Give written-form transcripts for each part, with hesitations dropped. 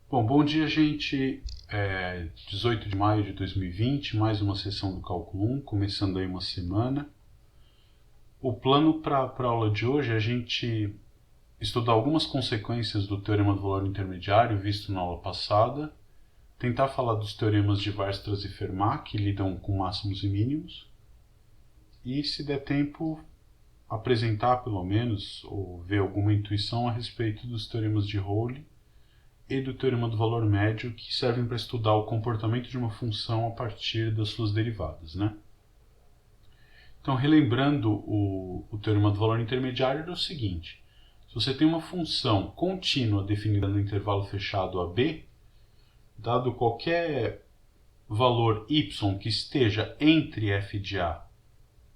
Bom dia, gente. 18 de maio de 2020, mais uma sessão do Cálculo 1, começando aí uma semana. O plano para a aula de hoje é a gente estudar algumas consequências do Teorema do Valor Intermediário visto na aula passada, tentar falar dos teoremas de Weierstrass e Fermat, que lidam com máximos e mínimos, e, se der tempo, apresentar pelo menos, ou ver alguma intuição a respeito dos teoremas de Rolle e do teorema do valor médio, que servem para estudar o comportamento de uma função a partir das suas derivadas, né? Então, relembrando o teorema do valor intermediário, é o seguinte: se você tem uma função contínua definida no intervalo fechado AB, dado qualquer valor y que esteja entre f de A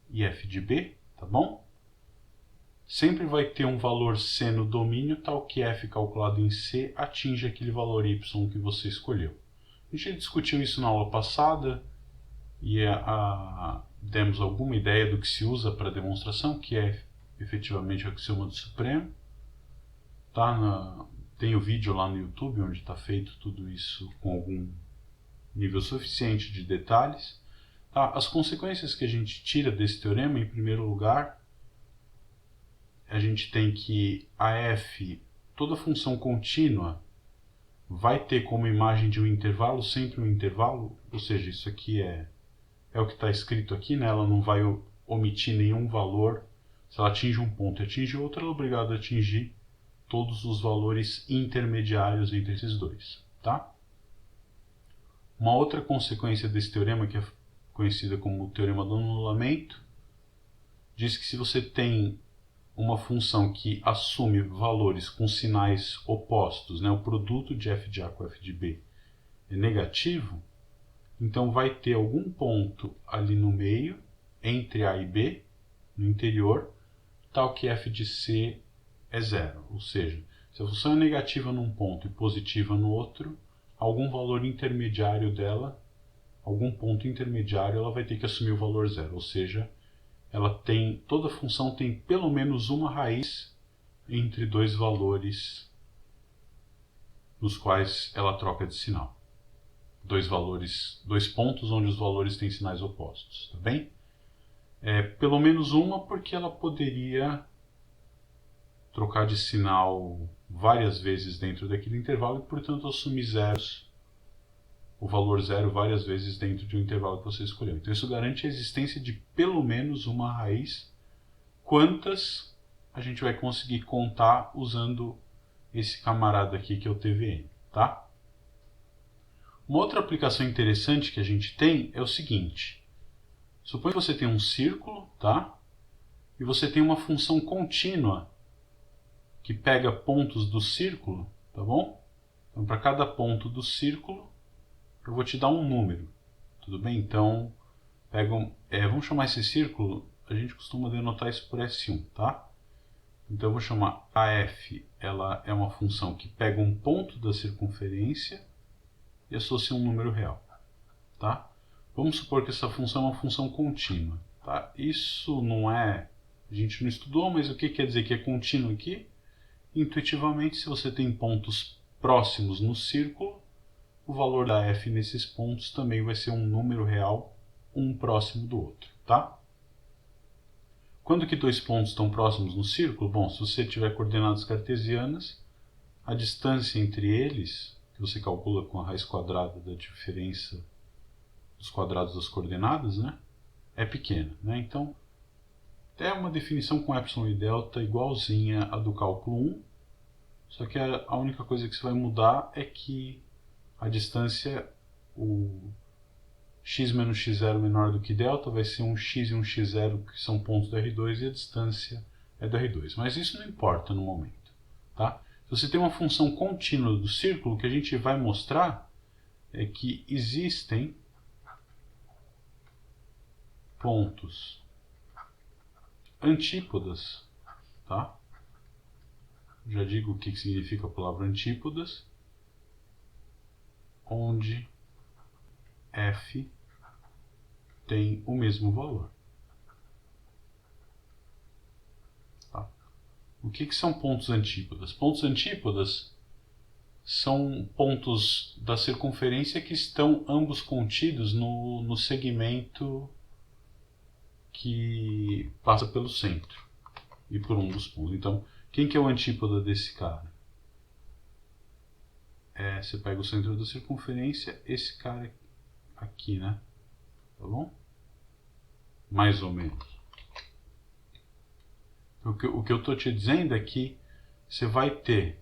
e f de B, tá bom? Sempre vai ter um valor C no domínio tal que f calculado em C atinge aquele valor y que você escolheu. A gente discutiu isso na aula passada e demos alguma ideia do que se usa para a demonstração, que é efetivamente o axioma do supremo. Tem o vídeo lá no YouTube onde está feito tudo isso com algum nível suficiente de detalhes. As consequências que a gente tira desse teorema, em primeiro lugar, a gente tem que a f, toda função contínua, vai ter como imagem de um intervalo sempre um intervalo, ou seja, isso aqui é o que está escrito aqui, né? Ela não vai omitir nenhum valor. Se ela atinge um ponto e atinge outro, ela é obrigada a atingir todos os valores intermediários entre esses dois, tá? Uma outra consequência desse teorema, que é conhecida como o teorema do anulamento, diz que se você tem uma função que assume valores com sinais opostos, né, o produto de f de A com f de B é negativo, então vai ter algum ponto ali no meio, entre A e B, no interior, tal que f de C é zero. Ou seja, se a função é negativa num ponto e positiva no outro, algum valor intermediário dela, algum ponto intermediário, ela vai ter que assumir o valor zero. Ou seja, toda função tem pelo menos uma raiz entre dois valores nos quais ela troca de sinal. Dois pontos onde os valores têm sinais opostos, tá bem? Pelo menos uma, porque ela poderia trocar de sinal várias vezes dentro daquele intervalo e, portanto, assumir o valor zero várias vezes dentro de um intervalo que você escolheu. Então isso garante a existência de pelo menos uma raiz. Quantas a gente vai conseguir contar usando esse camarada aqui que é o TVN, tá? Uma outra aplicação interessante que a gente tem é o seguinte: suponha que você tem um círculo, tá? E você tem uma função contínua que pega pontos do círculo, tá bom? Então, para cada ponto do círculo, eu vou te dar um número, tudo bem? Então, vamos chamar esse círculo, a gente costuma denotar isso por S1, tá? Então eu vou chamar AF, ela é uma função que pega um ponto da circunferência e associa um número real, tá? Vamos supor que essa função é uma função contínua, tá? Isso a gente não estudou, mas o que quer dizer que é contínuo aqui? Intuitivamente, se você tem pontos próximos no círculo, o valor da f nesses pontos também vai ser um número real, um próximo do outro, tá? Quando que dois pontos estão próximos no círculo? Bom, se você tiver coordenadas cartesianas, a distância entre eles, que você calcula com a raiz quadrada da diferença dos quadrados das coordenadas, né, é pequena, né? Então, é uma definição com epsilon e delta igualzinha a do cálculo 1, só que a única coisa que você vai mudar é que a distância, o x menos x0 menor do que delta, vai ser um x e um x0, que são pontos do R2, e a distância é do R2. Mas isso não importa no momento, tá? Se você tem uma função contínua do círculo, o que a gente vai mostrar é que existem pontos antípodas, tá? Já digo o que significa a palavra antípodas, onde f tem o mesmo valor. Tá? O que são pontos antípodas? Pontos antípodas são pontos da circunferência que estão ambos contidos no segmento que passa pelo centro e por um dos pontos. Então, quem que é o antípoda desse cara? Você pega o centro da circunferência, esse cara aqui, né? Tá bom? Mais ou menos. O que eu estou te dizendo é que você vai ter,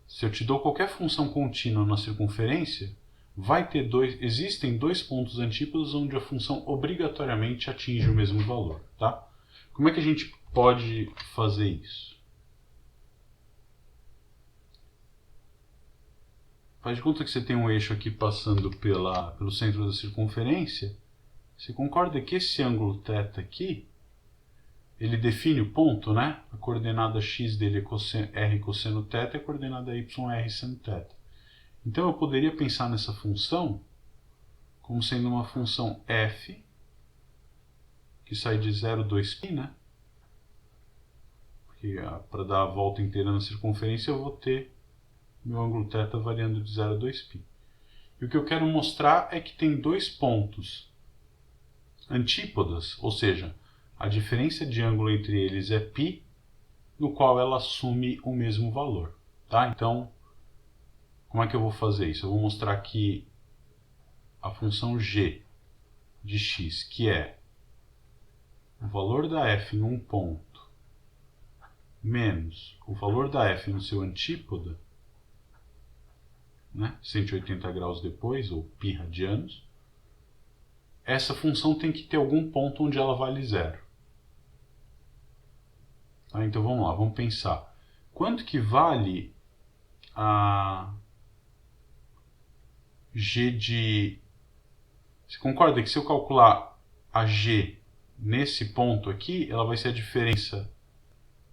se eu te dou qualquer função contínua na circunferência, existem dois pontos antípodas onde a função obrigatoriamente atinge o mesmo valor, tá? Como é que a gente pode fazer isso? Faz de conta que você tem um eixo aqui passando pelo centro da circunferência. Você concorda que esse ângulo θ aqui, ele define o ponto, né? A coordenada x dele é r cosseno θ e a coordenada y é r seno θ. Então eu poderia pensar nessa função como sendo uma função f, que sai de 0, 2π, né? Porque para dar a volta inteira na circunferência eu vou ter meu ângulo θ variando de 0 a 2π. E o que eu quero mostrar é que tem dois pontos antípodas, ou seja, a diferença de ângulo entre eles é π, no qual ela assume o mesmo valor. Tá? Então, como é que eu vou fazer isso? Eu vou mostrar que a função g de x, que é o valor da f num ponto menos o valor da f no seu antípoda, né, 180 graus depois, ou π radianos, essa função tem que ter algum ponto onde ela vale zero. Tá? Então vamos lá, vamos pensar. Quanto que vale a g de... Você concorda que se eu calcular a g nesse ponto aqui, ela vai ser a diferença,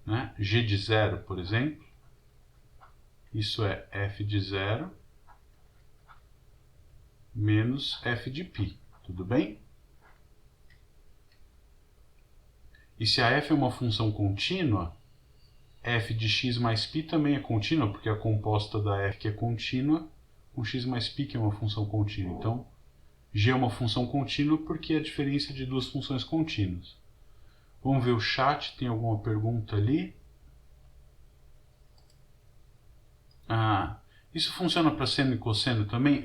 né? G de zero, por exemplo. Isso é f de zero menos f de π. Tudo bem? E se a f é uma função contínua, f de x mais π também é contínua, porque é a composta da f que é contínua com x mais π, que é uma função contínua. Então, g é uma função contínua porque é a diferença de duas funções contínuas. Vamos ver o chat, tem alguma pergunta ali? Isso funciona para seno e cosseno também?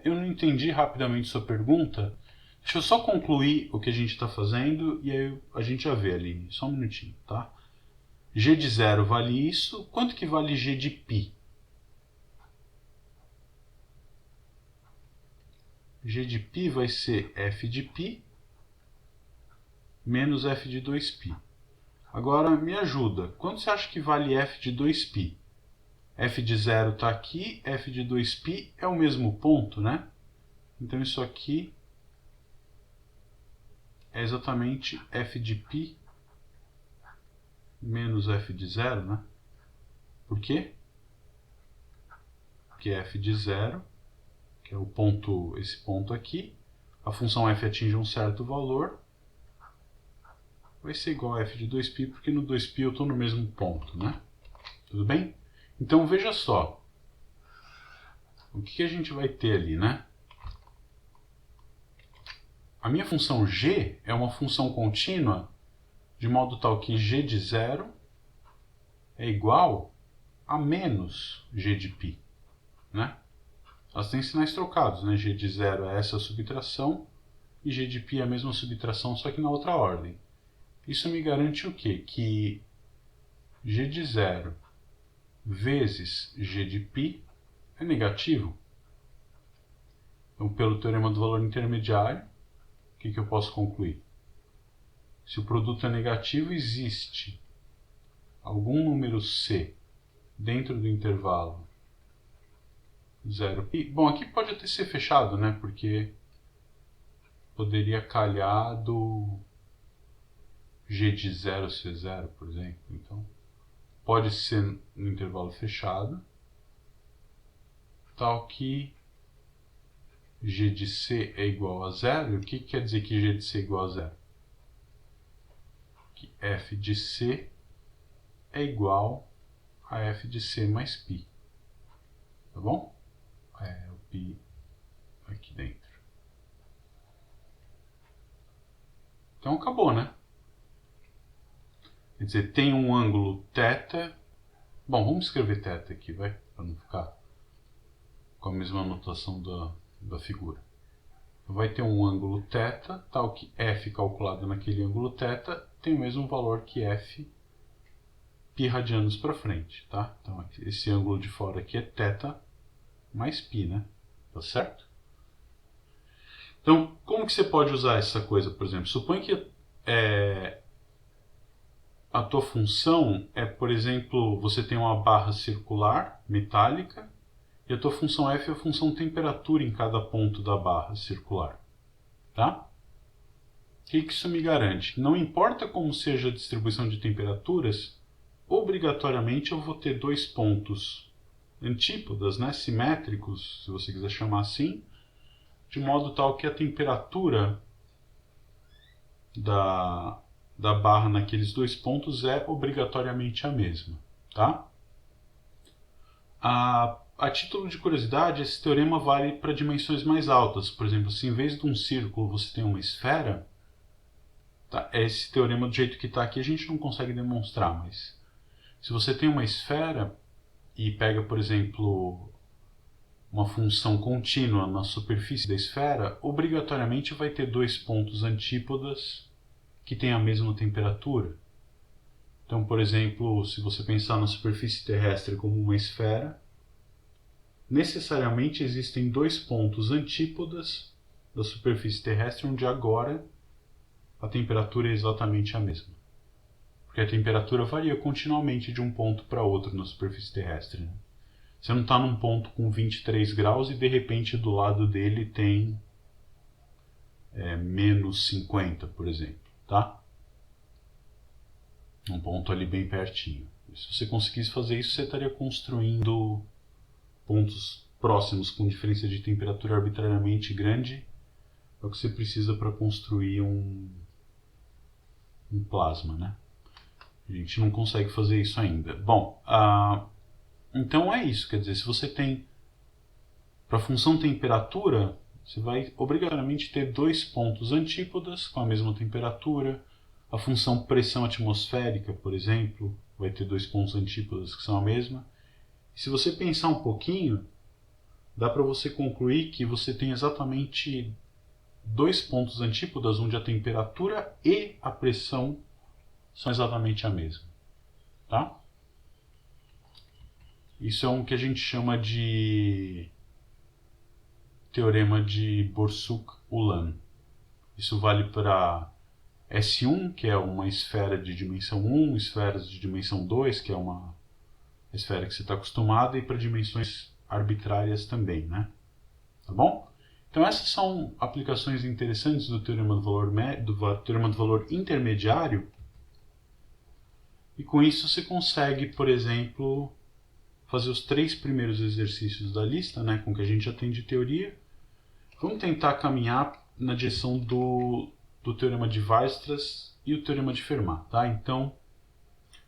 Eu não entendi rapidamente sua pergunta. Deixa eu só concluir o que a gente está fazendo e aí a gente já vê ali. Só um minutinho, tá? G de zero vale isso. Quanto que vale g de π? G de π vai ser f de π menos f de 2π. Agora me ajuda. Quanto você acha que vale f de 2π? F de zero está aqui, f de 2π é o mesmo ponto, né? Então isso aqui é exatamente f de π menos f de zero, né? Por quê? Porque f de zero, que é o ponto, esse ponto aqui, a função f atinge um certo valor, vai ser igual a f de 2π, porque no 2π eu estou no mesmo ponto, né? Tudo bem? Então veja só, o que a gente vai ter ali, né? A minha função g é uma função contínua de modo tal que g de zero é igual a menos g de π, né? Elas têm sinais trocados, né? G de zero é essa subtração e g de π é a mesma subtração, só que na outra ordem. Isso me garante o quê? Que g de zero vezes g de π é negativo. Então, pelo teorema do valor intermediário, o que eu posso concluir? Se o produto é negativo, existe algum número c dentro do intervalo 0π. Bom, aqui pode até ser fechado, né? Porque poderia calhar do g de 0 ser 0, por exemplo. Então, pode ser no intervalo fechado, tal que g de c é igual a zero. E o que quer dizer que g de c é igual a zero? Que f de c é igual a f de c mais π. Tá bom? O π aqui dentro. Então acabou, né? Quer dizer, tem um ângulo θ. Bom, vamos escrever θ aqui, vai, para não ficar com a mesma notação da figura. Vai ter um ângulo θ, tal que f calculado naquele ângulo θ tem o mesmo valor que f π radianos para frente, tá? Então esse ângulo de fora aqui é θ mais π, né? Tá certo? Então, como que você pode usar essa coisa, por exemplo? Suponha que a tua função é, por exemplo, você tem uma barra circular, metálica, e a tua função f é a função temperatura em cada ponto da barra circular. Tá? O que isso me garante? Não importa como seja a distribuição de temperaturas, obrigatoriamente eu vou ter dois pontos antípodas, né, simétricos, se você quiser chamar assim, de modo tal que a temperatura da barra naqueles dois pontos é obrigatoriamente a mesma. Tá? A título de curiosidade, esse teorema vale para dimensões mais altas. Por exemplo, se em vez de um círculo você tem uma esfera, tá? Esse teorema do jeito que está aqui a gente não consegue demonstrar, mas se você tem uma esfera e pega, por exemplo, uma função contínua na superfície da esfera, obrigatoriamente vai ter dois pontos antípodas que têm a mesma temperatura. Então, por exemplo, se você pensar na superfície terrestre como uma esfera, necessariamente existem dois pontos antípodas da superfície terrestre onde agora a temperatura é exatamente a mesma. Porque a temperatura varia continuamente de um ponto para outro na superfície terrestre, né? Você não está num ponto com 23 graus e de repente do lado dele tem menos 50, por exemplo. Tá? Um ponto ali bem pertinho. Se você conseguisse fazer isso, você estaria construindo pontos próximos com diferença de temperatura arbitrariamente grande. É o que você precisa para construir um plasma, né? A gente não consegue fazer isso ainda. Bom, então é isso. Quer dizer, se você tem para a função temperatura, você vai obrigatoriamente ter dois pontos antípodas com a mesma temperatura. A função pressão atmosférica, por exemplo, vai ter dois pontos antípodas que são a mesma. E se você pensar um pouquinho, dá para você concluir que você tem exatamente dois pontos antípodas onde a temperatura e a pressão são exatamente a mesma. Tá? Isso é um que a gente chama de teorema de Borsuk-Ulam. Isso vale para S1, que é uma esfera de dimensão 1, esferas de dimensão 2, que é uma esfera que você está acostumado, e para dimensões arbitrárias também, né? Tá bom? Então essas são aplicações interessantes do teorema do valor intermediário, e com isso você consegue, por exemplo, fazer os 3 primeiros exercícios da lista, né, com que a gente já tem de teoria. Vamos tentar caminhar na direção do teorema de Weierstrass e o teorema de Fermat, tá? Então,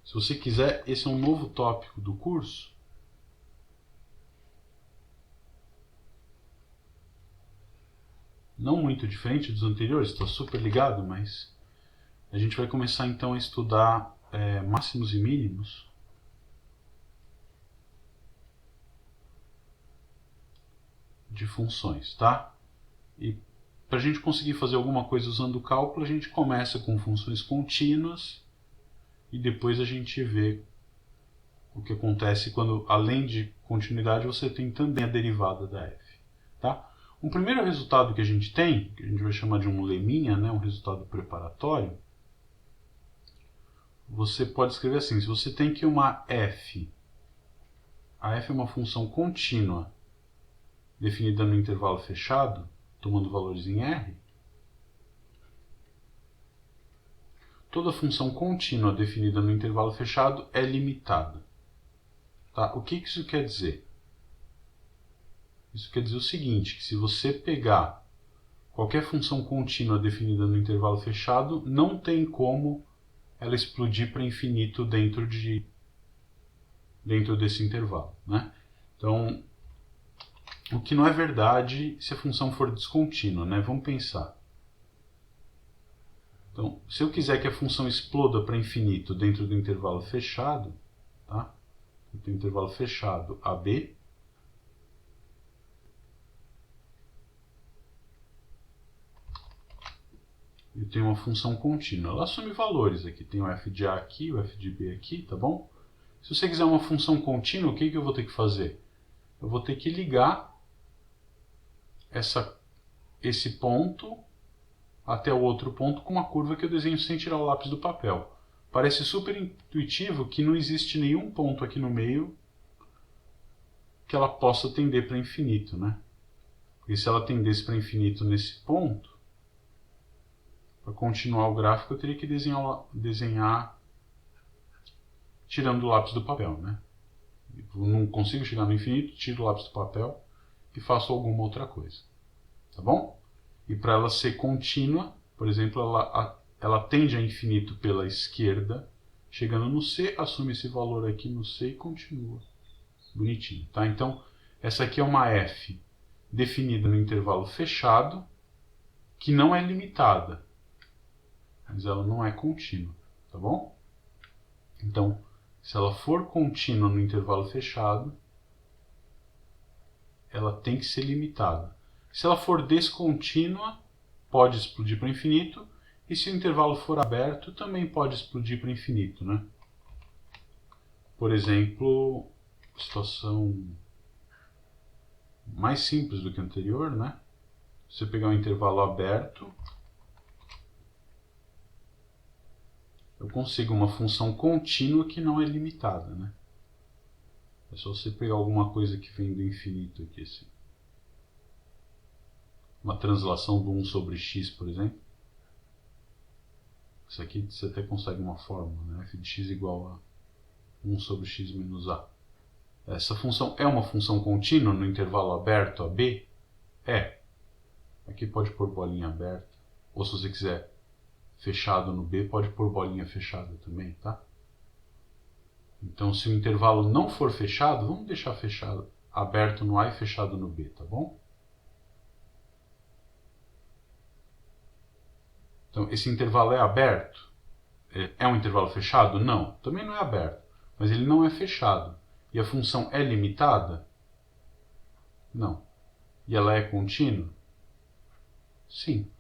se você quiser, esse é um novo tópico do curso. Não muito diferente dos anteriores, está super ligado, mas a gente vai começar então a estudar máximos e mínimos. De funções, tá? E para a gente conseguir fazer alguma coisa usando o cálculo, a gente começa com funções contínuas e depois a gente vê o que acontece quando, além de continuidade, você tem também a derivada da f. Tá? Um primeiro resultado que a gente tem, que a gente vai chamar de um leminha, né, um resultado preparatório, você pode escrever assim: se você tem que a f é uma função contínua definida no intervalo fechado, tomando valores em R, toda função contínua definida no intervalo fechado é limitada. Tá? O que isso quer dizer? Isso quer dizer o seguinte, que se você pegar qualquer função contínua definida no intervalo fechado, não tem como ela explodir para infinito dentro de dentro desse intervalo, né? Então, o que não é verdade se a função for descontínua, né? Vamos pensar. Então, se eu quiser que a função exploda para infinito dentro do intervalo fechado, tá? Tem um intervalo fechado AB, eu tenho uma função contínua. Ela assume valores aqui. Tem o f de A aqui, o f de B aqui, tá bom? Se você quiser uma função contínua, o que eu vou ter que fazer? Eu vou ter que ligar esse ponto até o outro ponto com uma curva que eu desenho sem tirar o lápis do papel. Parece super intuitivo que não existe nenhum ponto aqui no meio que ela possa tender para infinito, né? Porque se ela tendesse para infinito nesse ponto, para continuar o gráfico eu teria que desenhar tirando o lápis do papel, né? Eu não consigo chegar no infinito, tiro o lápis do papel e faço alguma outra coisa, tá bom? E para ela ser contínua, por exemplo, ela tende a infinito pela esquerda, chegando no C, assume esse valor aqui no C e continua. Bonitinho, tá? Então, essa aqui é uma f definida no intervalo fechado, que não é limitada, mas ela não é contínua, tá bom? Então, se ela for contínua no intervalo fechado, ela tem que ser limitada. Se ela for descontínua, pode explodir para infinito, e se o intervalo for aberto, também pode explodir para infinito, né? Por exemplo, situação mais simples do que a anterior, né? Se você pegar um intervalo aberto, eu consigo uma função contínua que não é limitada, né? É só você pegar alguma coisa que vem do infinito aqui, assim. Uma translação do 1 sobre x, por exemplo. Isso aqui você até consegue uma fórmula, né? F de x igual a 1 sobre x menos a. Essa função é uma função contínua no intervalo aberto a b? É. Aqui pode pôr bolinha aberta. Ou se você quiser fechado no b, pode pôr bolinha fechada também, tá? Então, se o intervalo não for fechado, vamos deixar fechado, aberto no a e fechado no b, tá bom? Então, esse intervalo é aberto? É um intervalo fechado? Não, também não é aberto, mas ele não é fechado. E a função é limitada? Não. E ela é contínua? Sim.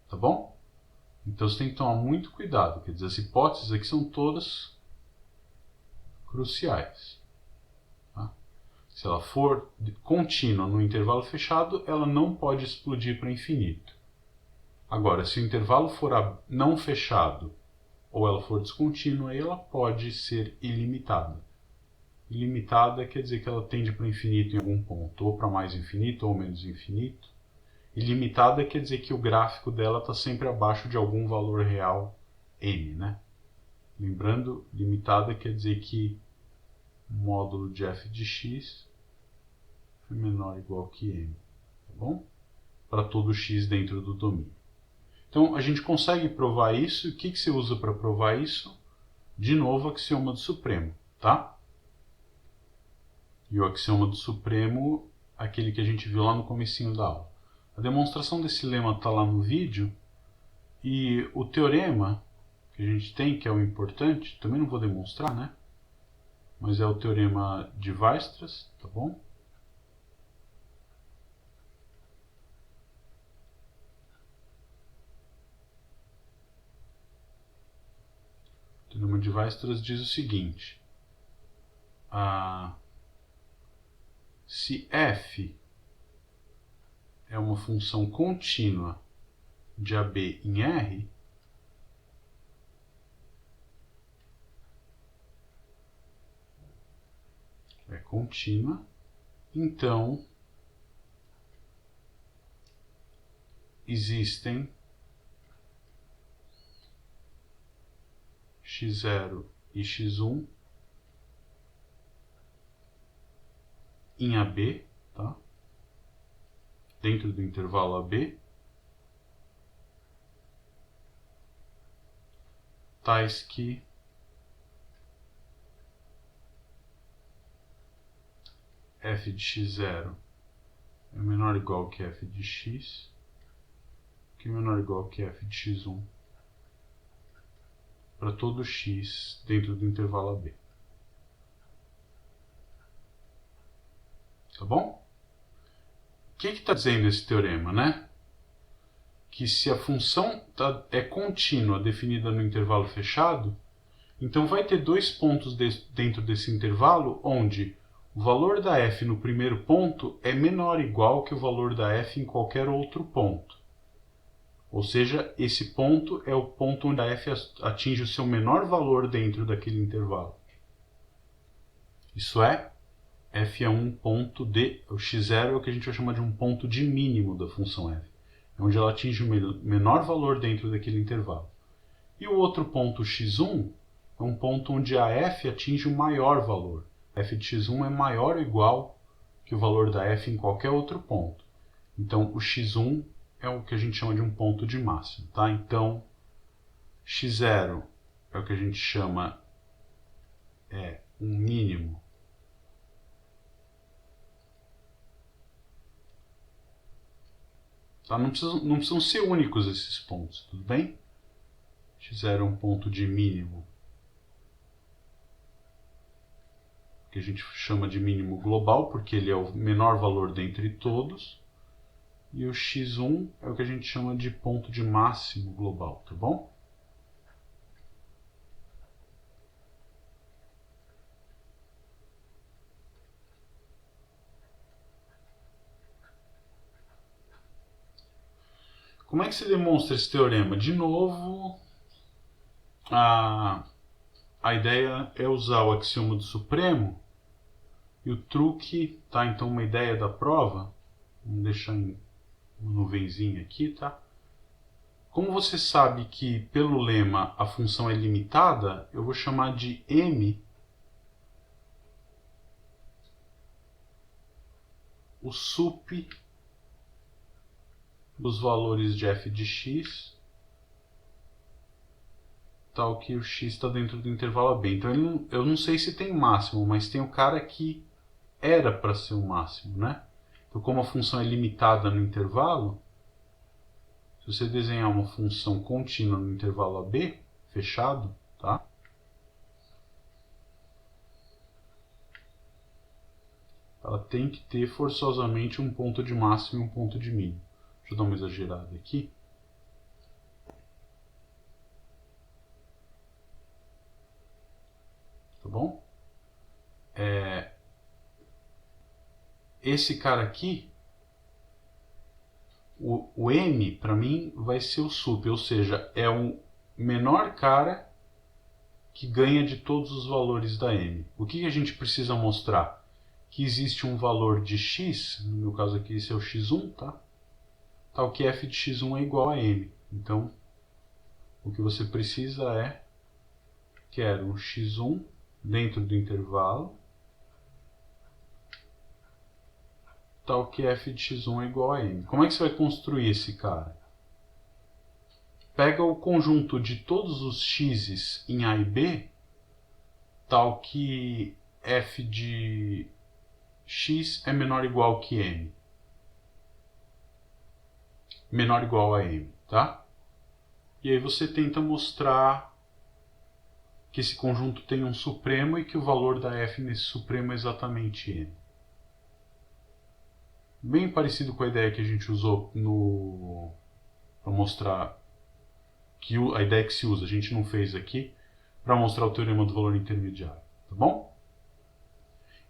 Tá bom? Então você tem que tomar muito cuidado. Quer dizer, as hipóteses aqui são todas cruciais. Tá? Se ela for contínua no intervalo fechado, ela não pode explodir para infinito. Agora, se o intervalo for não fechado ou ela for descontínua, aí ela pode ser ilimitada. Ilimitada quer dizer que ela tende para infinito em algum ponto, ou para mais infinito ou menos infinito. Ilimitada quer dizer que o gráfico dela está sempre abaixo de algum valor real n, né? Lembrando, limitada quer dizer que o módulo de f de x é menor ou igual que n, tá bom? Para todo x dentro do domínio. Então, a gente consegue provar isso. O que você usa para provar isso? De novo, o axioma do supremo, tá? E o axioma do supremo, aquele que a gente viu lá no comecinho da aula. A demonstração desse lema está lá no vídeo. E o teorema que a gente tem, que é o importante, também não vou demonstrar, né? Mas é o teorema de Weierstrass, tá bom? O teorema de Weierstrass diz o seguinte: se f é uma função contínua de AB em R, é contínua, então existem x0 e x1 em AB, tá? Dentro do intervalo AB, tais que f de x0 é menor ou igual que f de x, que é menor ou igual que f de x1 para todo x dentro do intervalo AB. Tá bom? O que está dizendo esse teorema, né? Que se a função é contínua definida no intervalo fechado, então vai ter dois pontos dentro desse intervalo onde o valor da f no primeiro ponto é menor ou igual que o valor da f em qualquer outro ponto. Ou seja, esse ponto é o ponto onde a f atinge o seu menor valor dentro daquele intervalo. Isso é, f é um ponto de... O x0 é o que a gente vai chamar de um ponto de mínimo da função f. É onde ela atinge o menor valor dentro daquele intervalo. E o outro ponto, x1, é um ponto onde a f atinge o maior valor. f de x1 é maior ou igual que o valor da f em qualquer outro ponto. Então, o x1 é o que a gente chama de um ponto de máximo. Tá? Então, x0 é o que a gente chama um mínimo. Tá? Não precisam ser únicos esses pontos, tudo bem? x0 é um ponto de mínimo, que a gente chama de mínimo global, porque ele é o menor valor dentre todos. E o x1 é o que a gente chama de ponto de máximo global, tá bom? Como é que se demonstra esse teorema? De novo, a ideia é usar o axioma do supremo. E o truque, tá? Então, uma ideia da prova, vamos deixar em uma nuvenzinha aqui, tá? Como você sabe que, pelo lema, a função é limitada, eu vou chamar de m o sup dos valores de f de x, tal que o x está dentro do intervalo AB. Então, eu não sei se tem máximo, mas tem o cara que era para ser o máximo, né? Então, como a função é limitada no intervalo, se você desenhar uma função contínua no intervalo AB, fechado, tá? Ela tem que ter forçosamente um ponto de máximo e um ponto de mínimo. Deixa eu dar uma exagerada aqui. Tá bom? Esse cara aqui, o m, para mim, vai ser o sup, ou seja, é o menor cara que ganha de todos os valores da m. O que a gente precisa mostrar? Que existe um valor de x, no meu caso aqui esse é o x1, tá? Tal que f de x1 é igual a m. Então, o que você precisa é, quero um x1 dentro do intervalo, tal que f de x1 é igual a m. Como é que você vai construir esse cara? Pega o conjunto de todos os x's em A e B, tal que f de x é menor ou igual que m. Menor ou igual a m, tá? E aí você tenta mostrar que esse conjunto tem um supremo e que o valor da f nesse supremo é exatamente m. Bem parecido com a ideia que a gente usou para mostrar que a ideia que se usa, a gente não fez aqui, para mostrar o teorema do valor intermediário, tá bom?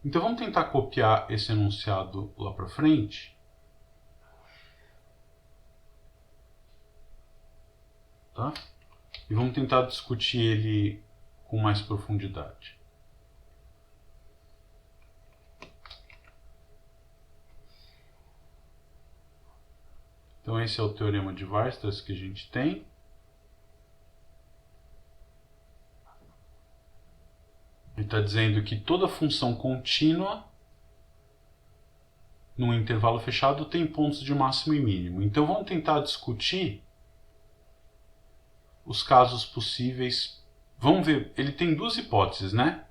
Então vamos tentar copiar esse enunciado lá para frente. Tá? E vamos tentar discutir ele com mais profundidade. Então esse é o teorema de Weierstrass que a gente tem. Ele está dizendo que toda função contínua num intervalo fechado tem pontos de máximo e mínimo. Então vamos tentar discutir os casos possíveis vamos ver, ele tem duas hipóteses, né?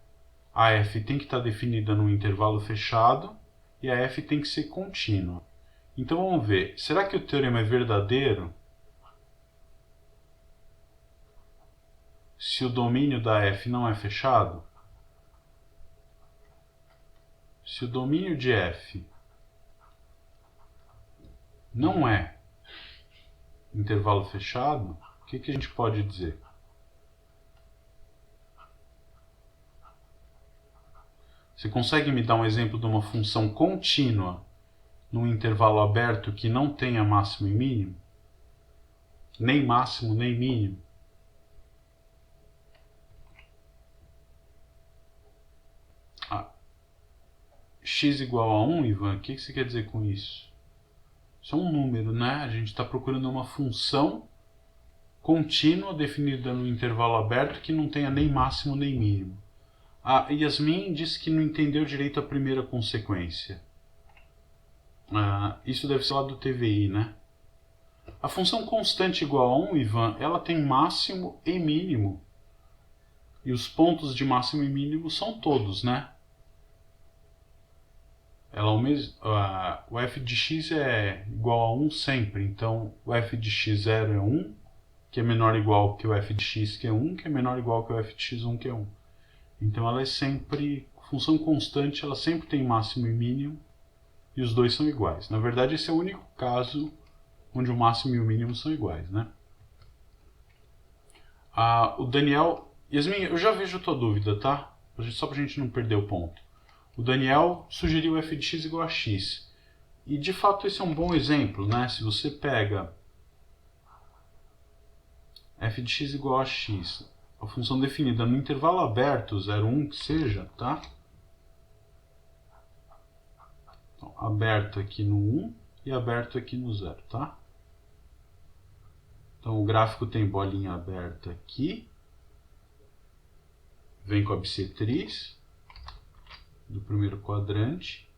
A f tem que estar definida num intervalo fechado e a f tem que ser contínua. Então vamos ver, será que o teorema é verdadeiro se o domínio da f não é fechado? Se o domínio de f não é intervalo fechado, o que a gente pode dizer? Você consegue me dar um exemplo de uma função contínua num intervalo aberto que não tenha máximo e mínimo? Nem máximo, nem mínimo? X igual a 1, Ivan, o que você quer dizer com isso? Isso é um número, né? A gente está procurando uma função contínua definida no intervalo aberto que não tenha nem máximo nem mínimo. A Yasmin disse que não entendeu direito a primeira consequência. Isso deve ser lá do TVI, né? A função constante igual a 1, Ivan, ela tem máximo e mínimo. E os pontos de máximo e mínimo são todos, né? O f de x é igual a 1 sempre, então o f de x0 é 1, que é menor ou igual que o f de x, que é 1, que é menor ou igual que o f de x1, que é 1. Então ela é sempre, função constante, ela sempre tem máximo e mínimo, e os dois são iguais. Na verdade, esse é o único caso onde o máximo e o mínimo são iguais, né? O Daniel... Yasmin, eu já vejo a tua dúvida, tá? Só pra gente não perder o ponto. O Daniel sugeriu f de x igual a x. E de fato esse é um bom exemplo, né? Se você pega f de x igual a x, a função definida no intervalo aberto, 0, 1, que seja, tá? Então, aberto aqui no 1 e aberto aqui no 0, tá? Então o gráfico tem bolinha aberta aqui, vem com a bissetriz do primeiro quadrante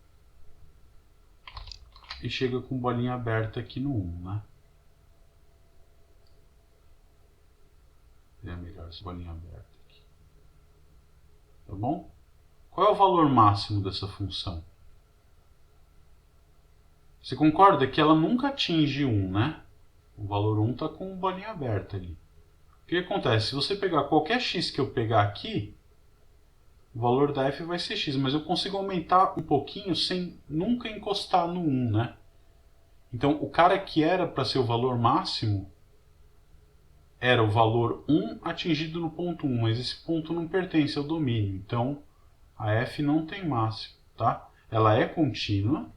e chega com bolinha aberta aqui no 1, né? É melhor essa bolinha aberta aqui. Tá bom? Qual é o valor máximo dessa função? Você concorda que ela nunca atinge 1, né? O valor 1 está com bolinha aberta ali. O que acontece? Se você pegar qualquer x que eu pegar aqui, o valor da f vai ser x, mas eu consigo aumentar um pouquinho sem nunca encostar no 1, né? Então, o cara que era para ser o valor máximo era o valor 1 atingido no ponto 1, mas esse ponto não pertence ao domínio. Então, a f não tem máximo, tá? Ela é contínua,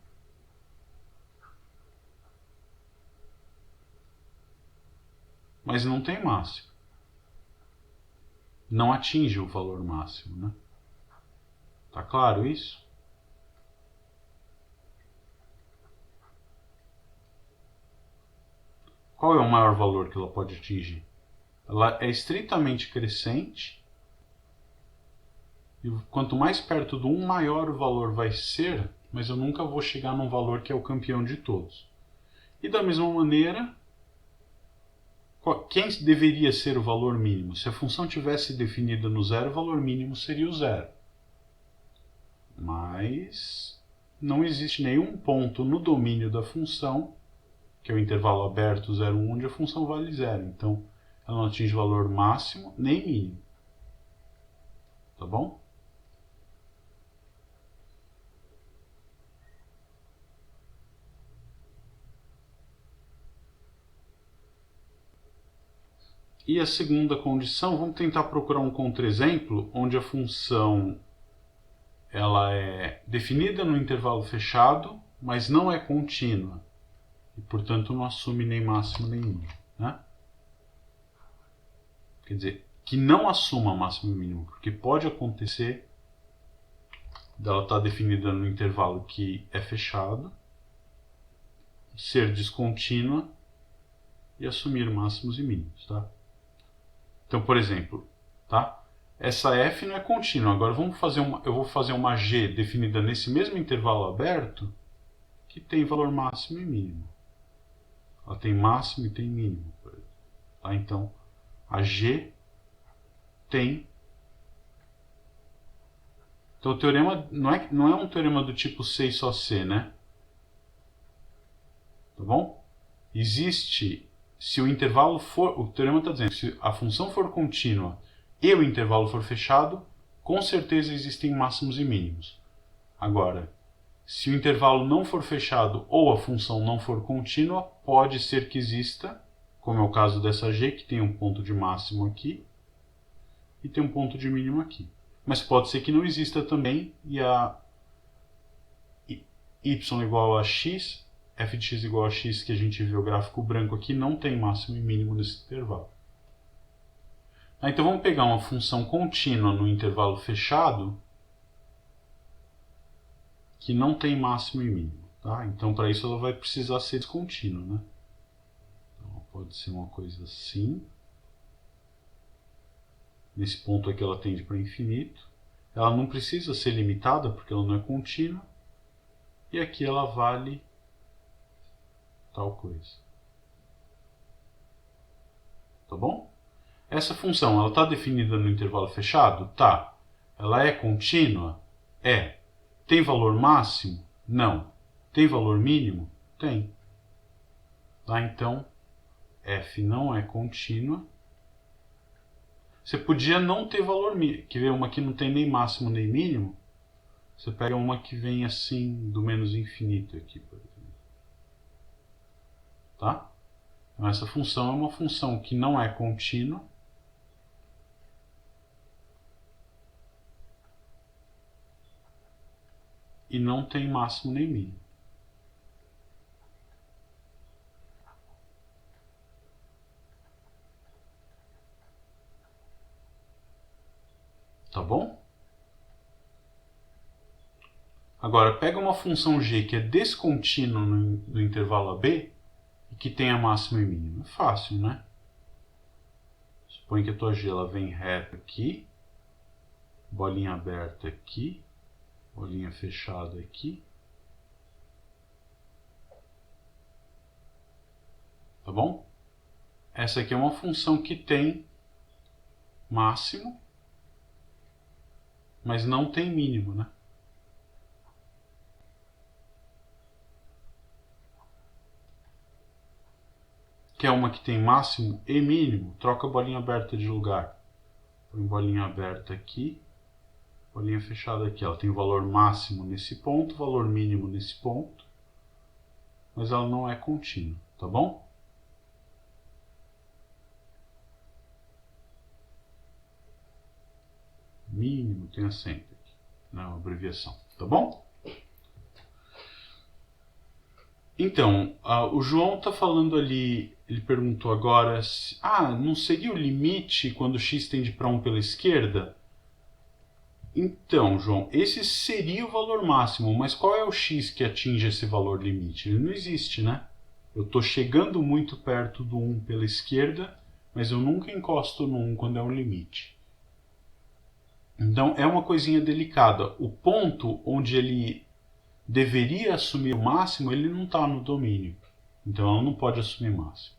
mas não tem máximo. Não atinge o valor máximo, né? Tá claro isso? Qual é o maior valor que ela pode atingir? Ela é estritamente crescente, e quanto mais perto do 1, maior o valor vai ser, mas eu nunca vou chegar num valor que é o campeão de todos. E da mesma maneira, quem deveria ser o valor mínimo? Se a função tivesse definida no 0, o valor mínimo seria o 0. Mas não existe nenhum ponto no domínio da função, que é o intervalo aberto 0, 1, onde a função vale 0. Então, ela não atinge valor máximo nem mínimo. Tá bom? E a segunda condição, vamos tentar procurar um contra-exemplo onde a função ela é definida no intervalo fechado, mas não é contínua. E, portanto, não assume nem máximo nem mínimo, né? Quer dizer, que não assuma máximo e mínimo, porque pode acontecer dela estar definida no intervalo que é fechado, ser descontínua e assumir máximos e mínimos, tá? Então, por exemplo, tá? Essa f não é contínua. Agora eu vou fazer uma g definida nesse mesmo intervalo aberto que tem valor máximo e mínimo. Ela tem máximo e tem mínimo. Tá? Então, a g Tem. Então o teorema não é um teorema do tipo C e só C, né? Tá bom? Existe, se o intervalo for, o teorema está dizendo, se a função for contínua e o intervalo for fechado, com certeza existem máximos e mínimos. Agora, se o intervalo não for fechado ou a função não for contínua, pode ser que exista, como é o caso dessa g, que tem um ponto de máximo aqui e tem um ponto de mínimo aqui. Mas pode ser que não exista também e a y igual a x, f de x igual a x, que a gente vê o gráfico branco aqui, não tem máximo e mínimo nesse intervalo. Então vamos pegar uma função contínua no intervalo fechado que não tem máximo e mínimo. Tá? Então para isso ela vai precisar ser descontínua. Né? Então, pode ser uma coisa assim. Nesse ponto aqui ela tende para infinito. Ela não precisa ser limitada porque ela não é contínua. E aqui ela vale tal coisa. Tá bom? Essa função, ela está definida no intervalo fechado? Tá. Ela é contínua? É. Tem valor máximo? Não. Tem valor mínimo? Tem. Tá? Então, f não é contínua. Você podia não ter valor mínimo. Quer ver uma que não tem nem máximo nem mínimo? Você pega uma que vem assim, do menos infinito aqui, por exemplo. Tá? Então, essa função é uma função que não é contínua. E não tem máximo nem mínimo. Tá bom? Agora, pega uma função g que é descontínua no intervalo AB e que tenha máximo e mínimo. É fácil, né? Supõe que a tua g ela vem reta aqui, bolinha aberta aqui, bolinha fechada aqui. Tá bom? Essa aqui é uma função que tem máximo, mas não tem mínimo, né? Que é uma que tem máximo e mínimo, troca a bolinha aberta de lugar. Põe bolinha aberta aqui, bolinha fechada aqui. Ela tem valor máximo nesse ponto, valor mínimo nesse ponto, mas ela não é contínua, tá bom? Mínimo tem acento aqui, não é uma abreviação, tá bom? Então, o João está falando ali, ele perguntou agora, não seria o limite quando x tende para 1 pela esquerda? Então, João, esse seria o valor máximo, mas qual é o x que atinge esse valor limite? Ele não existe, né? Eu estou chegando muito perto do 1 pela esquerda, mas eu nunca encosto no 1 quando é um limite. Então, é uma coisinha delicada. O ponto onde ele deveria assumir o máximo, ele não está no domínio. Então ela não pode assumir máximo.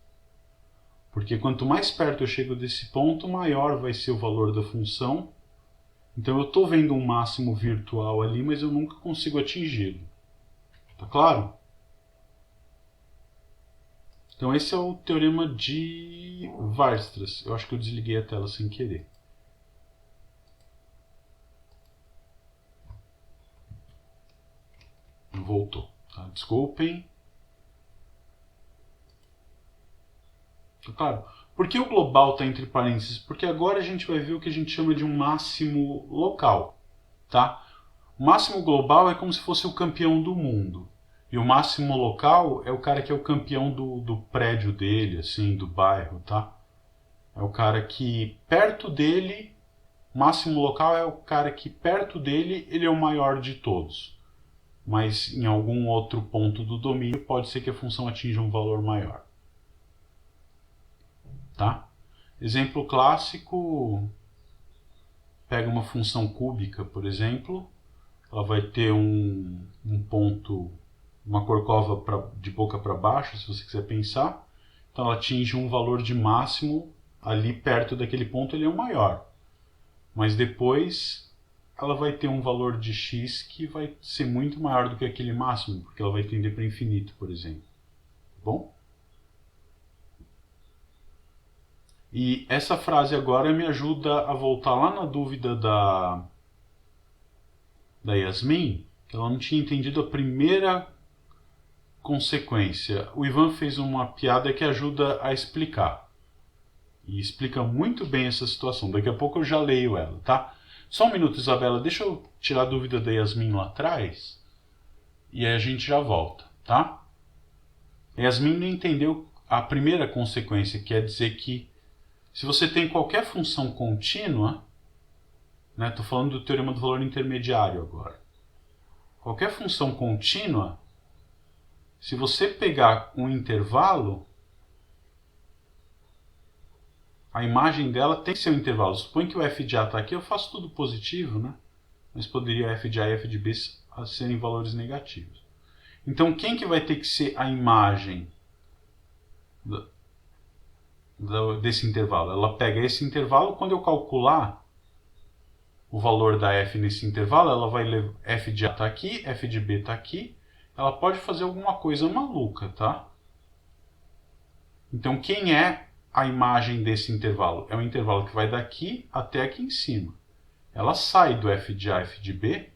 Porque quanto mais perto eu chego desse ponto, maior vai ser o valor da função. Então eu estou vendo um máximo virtual ali, mas eu nunca consigo atingi-lo. Tá claro? Então esse é o teorema de Weierstrass. Eu acho que eu desliguei a tela sem querer. Voltou. Tá? Desculpem. Claro. Por que o global está entre parênteses? Porque agora a gente vai ver o que a gente chama de um máximo local. Tá? O máximo global é como se fosse o campeão do mundo. E o máximo local é o cara que é o campeão do prédio dele, assim, do bairro. Tá? É o cara que perto dele, máximo local é o cara que perto dele ele é o maior de todos. Mas em algum outro ponto do domínio pode ser que a função atinja um valor maior. Tá? Exemplo clássico, pega uma função cúbica, por exemplo, ela vai ter um ponto, uma corcova de boca para baixo, se você quiser pensar, então ela atinge um valor de máximo ali perto daquele ponto, ele é o maior. mas depois ela vai ter um valor de x que vai ser muito maior do que aquele máximo, porque ela vai tender para infinito, por exemplo. Tá bom? E essa frase agora me ajuda a voltar lá na dúvida da Yasmin, que ela não tinha entendido a primeira consequência. O Ivan fez uma piada que ajuda a explicar. E explica muito bem essa situação. Daqui a pouco eu já leio ela, tá? Só um minuto, Isabela. Deixa eu tirar a dúvida da Yasmin lá atrás. E aí a gente já volta, tá? A Yasmin não entendeu a primeira consequência, que quer dizer que se você tem qualquer função contínua, né? Estou falando do teorema do valor intermediário agora. Qualquer função contínua, se você pegar um intervalo, a imagem dela tem que ser um intervalo. Supõe que o f de A está aqui, eu faço tudo positivo, né? Mas poderia f de A e f de B serem valores negativos. Então, quem que vai ter que ser a imagem desse intervalo? Ela pega esse intervalo, quando eu calcular o valor da f nesse intervalo, ela vai levar f de A está aqui, f de B está aqui. Ela pode fazer alguma coisa maluca, tá? Então, quem é a imagem desse intervalo? É um intervalo que vai daqui até aqui em cima. Ela sai do f de A e f de B,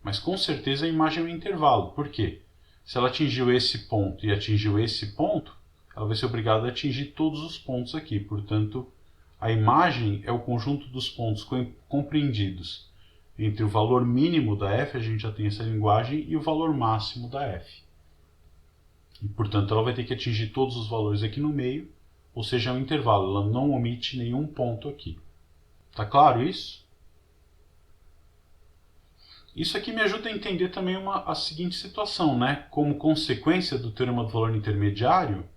mas com certeza a imagem é um intervalo. Por quê? Se ela atingiu esse ponto e atingiu esse ponto, ela vai ser obrigada a atingir todos os pontos aqui. Portanto, a imagem é o conjunto dos pontos compreendidos entre o valor mínimo da f, a gente já tem essa linguagem, e o valor máximo da f. E, portanto, ela vai ter que atingir todos os valores aqui no meio, ou seja, é um intervalo, ela não omite nenhum ponto aqui. Tá claro isso? Isso aqui me ajuda a entender também a seguinte situação, né? Como consequência do teorema do valor intermediário,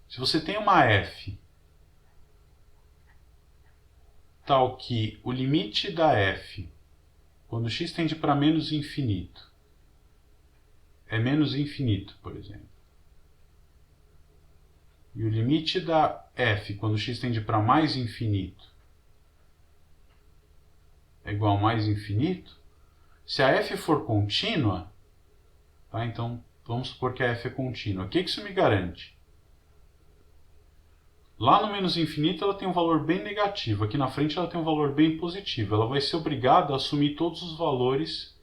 se você tem uma f tal que o limite da f, quando x tende para menos infinito, é menos infinito, por exemplo. E o limite da f, quando x tende para mais infinito, é igual a mais infinito. Se a f for contínua, tá? Então vamos supor que a f é contínua. O que isso me garante? Lá no menos infinito ela tem um valor bem negativo, aqui na frente ela tem um valor bem positivo. Ela vai ser obrigada a assumir todos os valores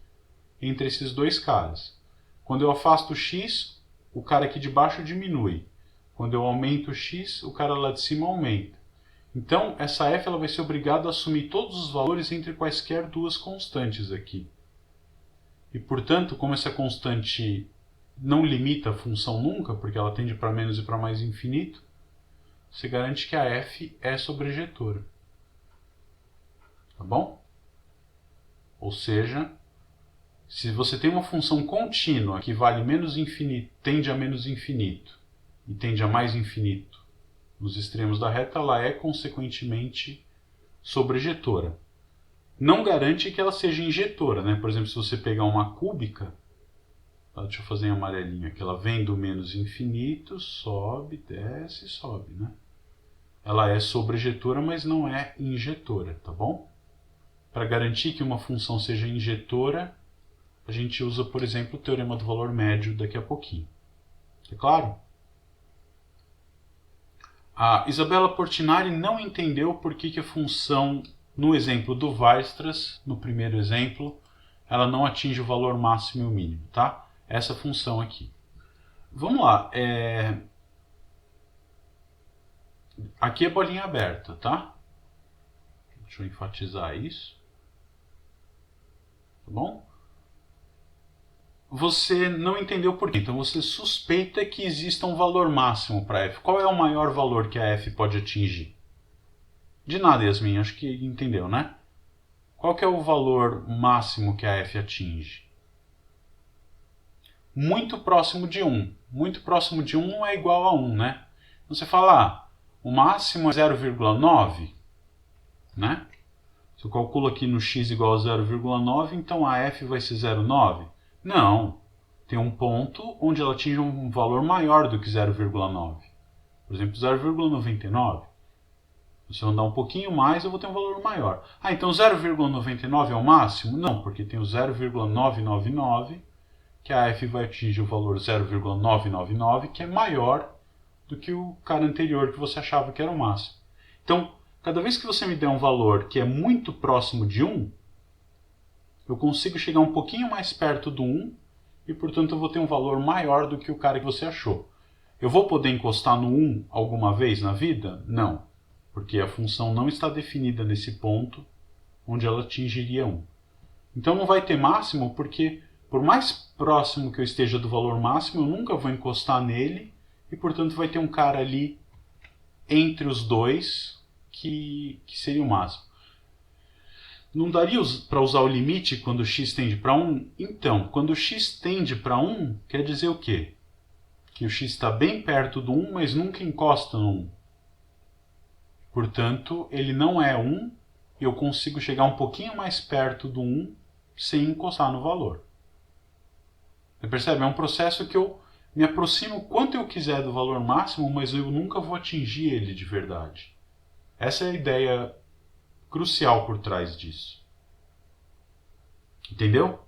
entre esses dois caras. Quando eu afasto o x, o cara aqui de baixo diminui. Quando eu aumento o x, o cara lá de cima aumenta. Então essa f ela vai ser obrigada a assumir todos os valores entre quaisquer duas constantes aqui. E, portanto, como essa constante não limita a função nunca, porque ela tende para menos e para mais infinito, você garante que a f é sobrejetora. Tá bom? Ou seja, se você tem uma função contínua que vale menos infinito, tende a menos infinito e tende a mais infinito nos extremos da reta, ela é, consequentemente, sobrejetora. Não garante que ela seja injetora, né? Por exemplo, se você pegar uma cúbica, tá? Deixa eu fazer em amarelinho aqui, ela vem do menos infinito, sobe, desce, sobe, né? Ela é sobrejetora, mas não é injetora, tá bom? Para garantir que uma função seja injetora, a gente usa, por exemplo, o teorema do valor médio daqui a pouquinho. É claro? A Isabela Portinari não entendeu por que a função, no exemplo do Weierstrass, no primeiro exemplo, ela não atinge o valor máximo e o mínimo, tá? Essa função aqui. Vamos lá. Aqui é bolinha aberta, tá? Deixa eu enfatizar isso. Tá bom? Você não entendeu por quê. Então você suspeita que exista um valor máximo para f. Qual é o maior valor que a f pode atingir? De nada, Yasmin. Acho que entendeu, né? Qual que é o valor máximo que a f atinge? Muito próximo de 1. Muito próximo de 1 é igual a 1, né? Então você fala, o máximo é 0,9, né? Se eu calculo aqui no x igual a 0,9, então a f vai ser 0,9? Não. Tem um ponto onde ela atinge um valor maior do que 0,9. Por exemplo, 0,99. Se eu andar um pouquinho mais, eu vou ter um valor maior. Ah, então 0,99 é o máximo? Não, porque tem o 0,999, que a f vai atingir o valor 0,999, que é maior do que o cara anterior que você achava que era o máximo. Então, cada vez que você me der um valor que é muito próximo de 1, eu consigo chegar um pouquinho mais perto do 1 e, portanto, eu vou ter um valor maior do que o cara que você achou. Eu vou poder encostar no 1 alguma vez na vida? Não, porque a função não está definida nesse ponto onde ela atingiria 1. Então não vai ter máximo porque, por mais próximo que eu esteja do valor máximo, eu nunca vou encostar nele e, portanto, vai ter um cara ali entre os dois que seria o máximo. Não daria para usar o limite quando x tende para 1? Então, quando x tende para 1, quer dizer o quê? Que o x está bem perto do 1, mas nunca encosta no 1. Portanto, ele não é 1 e eu consigo chegar um pouquinho mais perto do 1 sem encostar no valor. Você percebe? É um processo que eu me aproximo o quanto eu quiser do valor máximo, mas eu nunca vou atingir ele de verdade. Essa é a ideia crucial por trás disso. Entendeu?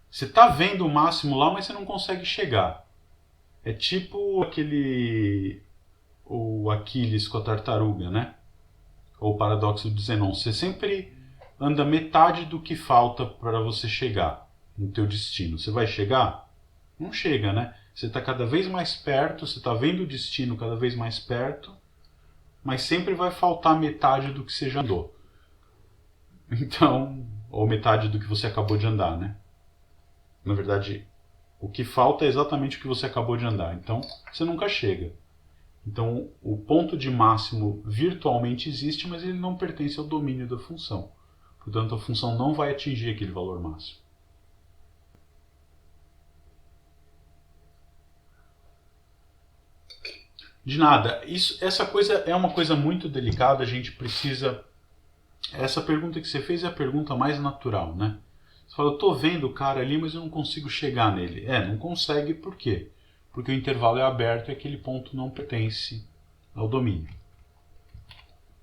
Você está vendo o máximo lá, mas você não consegue chegar. É tipo o Aquiles com a tartaruga, né? Ou o paradoxo do Zenon. Você sempre anda metade do que falta para você chegar no teu destino. Você vai chegar? Não chega, né? Você está cada vez mais perto, você está vendo o destino cada vez mais perto, mas sempre vai faltar metade do que você já andou. Então, ou metade do que você acabou de andar, né? Na verdade, o que falta é exatamente o que você acabou de andar. Então, você nunca chega. Então, o ponto de máximo virtualmente existe, mas ele não pertence ao domínio da função. Portanto, a função não vai atingir aquele valor máximo. De nada. Essa coisa é uma coisa muito delicada, a gente precisa... Essa pergunta que você fez é a pergunta mais natural, né? Você fala, eu estou vendo o cara ali, mas eu não consigo chegar nele. Não consegue por quê? Porque o intervalo é aberto e aquele ponto não pertence ao domínio.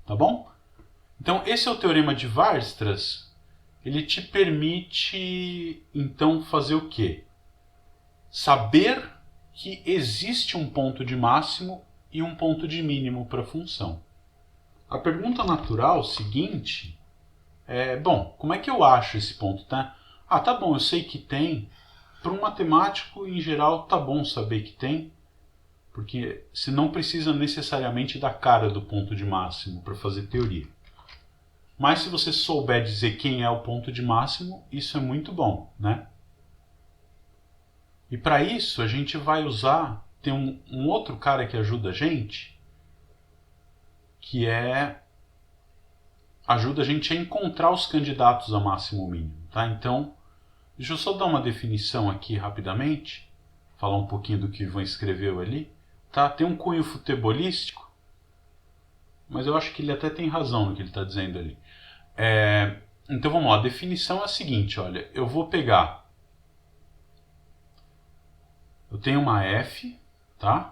Tá bom? Então, esse é o teorema de Weierstrass. Ele te permite, então, fazer o quê? Saber que existe um ponto de máximo e um ponto de mínimo para a função. A pergunta natural seguinte é, bom, como é que eu acho esse ponto, tá? Ah, tá bom, eu sei que tem. Para um matemático, em geral, tá bom saber que tem, porque você não precisa necessariamente da cara do ponto de máximo para fazer teoria. Mas se você souber dizer quem é o ponto de máximo, isso é muito bom, né? E para isso a gente vai usar, tem um outro cara que ajuda a gente, que ajuda a gente a encontrar os candidatos a máximo mínimo, tá? Então, deixa eu só dar uma definição aqui rapidamente, falar um pouquinho do que o Ivan escreveu ali, tá? Tem um cunho futebolístico, mas eu acho que ele até tem razão no que ele está dizendo ali. Então vamos lá, a definição é a seguinte, olha, eu tenho uma f, tá?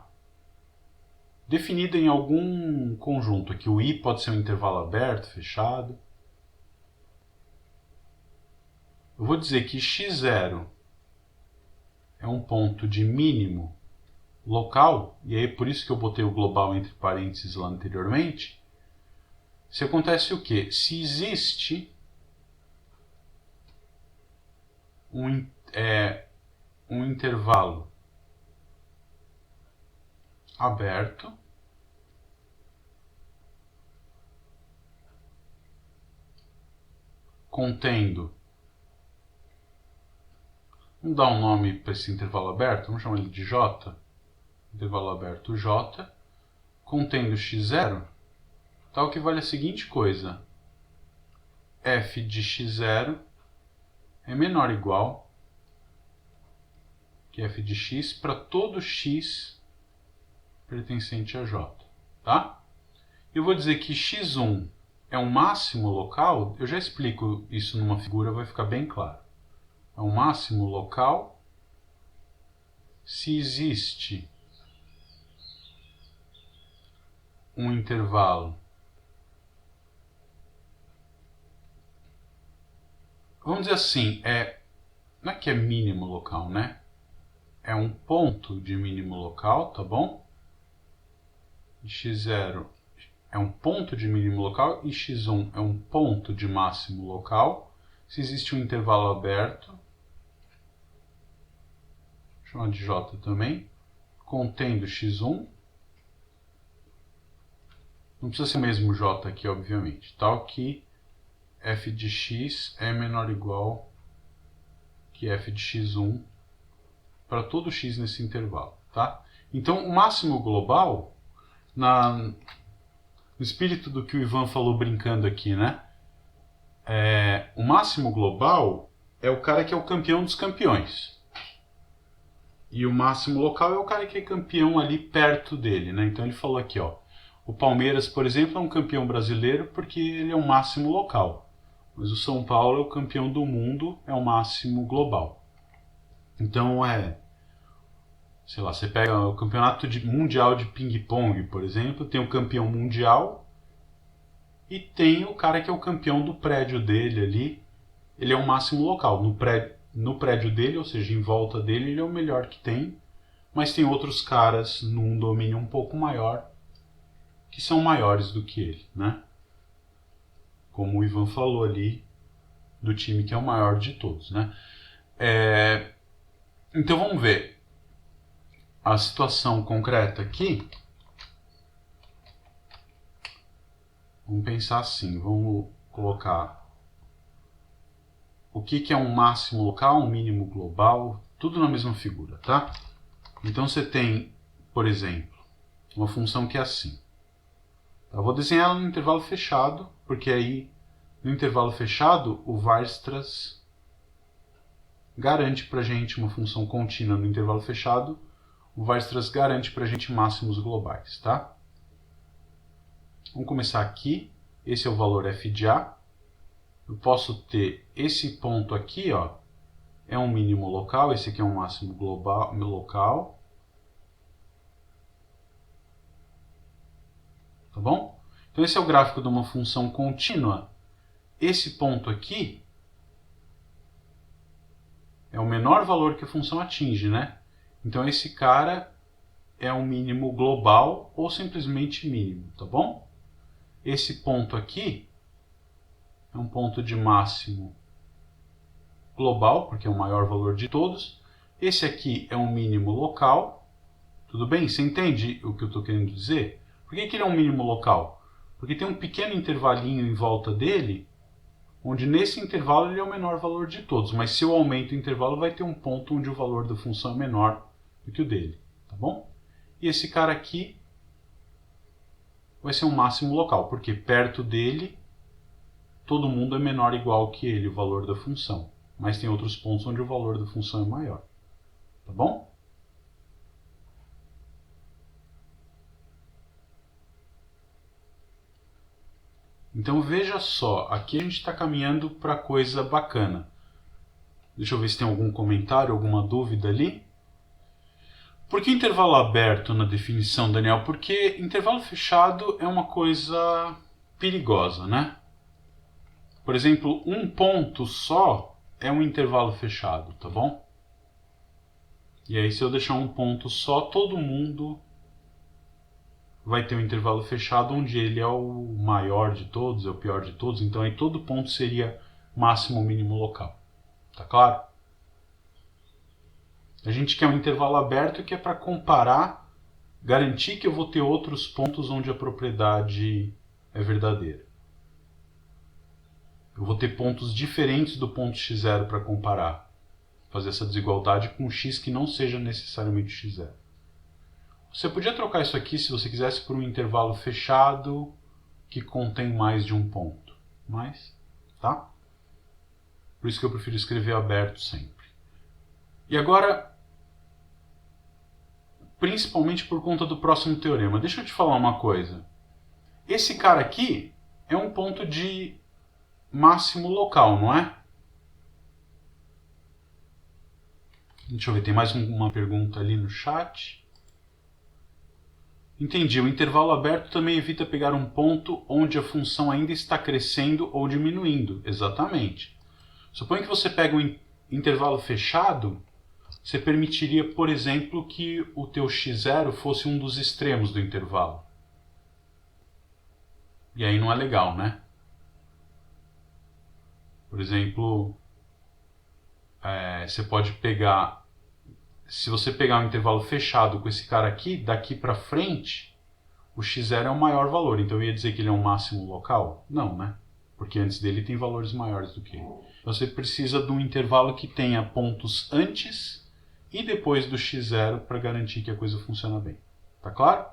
Definida em algum conjunto aqui, o i pode ser um intervalo aberto, fechado. Eu vou dizer que x0 é um ponto de mínimo local, e aí é por isso que eu botei o global entre parênteses lá anteriormente. Se acontece o quê? Se existe um intervalo aberto contendo, vamos dar um nome para esse intervalo aberto, vamos chamar ele de J, intervalo aberto J, contendo x0, tal que vale a seguinte coisa, f de x0 é menor ou igual que f de x para todo x pertencente a J, tá? Eu vou dizer que x1 é um máximo local, eu já explico isso numa figura, vai ficar bem claro. É um máximo local se existe um intervalo vamos dizer assim, não é que é mínimo local, né? É um ponto de mínimo local, tá bom? E x0 é um ponto de mínimo local e x1 é um ponto de máximo local. Se existe um intervalo aberto, chamado de J também, contendo x1, não precisa ser o mesmo J aqui, obviamente, tal que f de x é menor ou igual que f de x1 para todo x nesse intervalo, tá? Então, o máximo global, no espírito do que o Ivan falou brincando aqui, né? O máximo global é o cara que é o campeão dos campeões. E o máximo local é o cara que é campeão ali perto dele, né? Então ele falou aqui, ó, o Palmeiras, por exemplo, é um campeão brasileiro porque ele é o máximo local. Mas o São Paulo é o campeão do mundo, é o máximo global. Então sei lá, você pega o campeonato mundial de ping-pong, por exemplo, tem o campeão mundial e tem o cara que é o campeão do prédio dele ali, ele é o máximo local. No prédio dele, ou seja, em volta dele, ele é o melhor que tem, mas tem outros caras num domínio um pouco maior que são maiores do que ele, né? Como o Ivan falou ali, do time que é o maior de todos, né? Então vamos ver a situação concreta aqui. Vamos pensar assim, vamos colocar o que é um máximo local, um mínimo global, tudo na mesma figura, tá? Então você tem, por exemplo, uma função que é assim. Eu vou desenhar ela no intervalo fechado, porque aí no intervalo fechado o Weierstrass garante pra gente uma função contínua no intervalo fechado, o Weierstrass garante pra gente máximos globais, tá? Vamos começar aqui, esse é o valor f de a. Eu posso ter esse ponto aqui, ó, é um mínimo local, esse aqui é um máximo global, local. Tá bom? Então esse é o gráfico de uma função contínua. Esse ponto aqui é o menor valor que a função atinge, né? Então esse cara é um mínimo global ou simplesmente mínimo, tá bom? Esse ponto aqui é um ponto de máximo global, porque é o maior valor de todos. Esse aqui é um mínimo local. Tudo bem? Você entende o que eu estou querendo dizer? Por que ele é um mínimo local? Porque tem um pequeno intervalinho em volta dele, onde nesse intervalo ele é o menor valor de todos. Mas se eu aumento o intervalo, vai ter um ponto onde o valor da função é menor do que o dele. Tá bom? E esse cara aqui vai ser um máximo local, porque perto dele todo mundo é menor ou igual que ele, o valor da função. Mas tem outros pontos onde o valor da função é maior. Tá bom? Então veja só, aqui a gente está caminhando para coisa bacana. Deixa eu ver se tem algum comentário, alguma dúvida ali. Por que intervalo aberto na definição, Daniel? Porque intervalo fechado é uma coisa perigosa, né? Por exemplo, um ponto só é um intervalo fechado, tá bom? E aí se eu deixar um ponto só, todo mundo vai ter um intervalo fechado onde ele é o maior de todos, é o pior de todos, então aí todo ponto seria máximo mínimo local. Tá claro? A gente quer um intervalo aberto que é para comparar, garantir que eu vou ter outros pontos onde a propriedade é verdadeira. Eu vou ter pontos diferentes do ponto x0 para comparar. Fazer essa desigualdade com x que não seja necessariamente x0. Você podia trocar isso aqui, se você quisesse, por um intervalo fechado que contém mais de um ponto. Mas, tá? Por isso que eu prefiro escrever aberto sempre. E agora, principalmente por conta do próximo teorema, deixa eu te falar uma coisa. Esse cara aqui é um ponto de máximo local, não é? Deixa eu ver, tem mais uma pergunta ali no chat. Entendi, o intervalo aberto também evita pegar um ponto onde a função ainda está crescendo ou diminuindo. Exatamente. Suponha que você pega um intervalo fechado, você permitiria, por exemplo, que o teu x0 fosse um dos extremos do intervalo. E aí não é legal, né? Por exemplo, você pode pegar... Se você pegar um intervalo fechado com esse cara aqui, daqui para frente, o x0 é o maior valor. Então eu ia dizer que ele é um máximo local? Não, né? Porque antes dele tem valores maiores do que ele. Você precisa de um intervalo que tenha pontos antes e depois do x0 para garantir que a coisa funciona bem. Tá claro?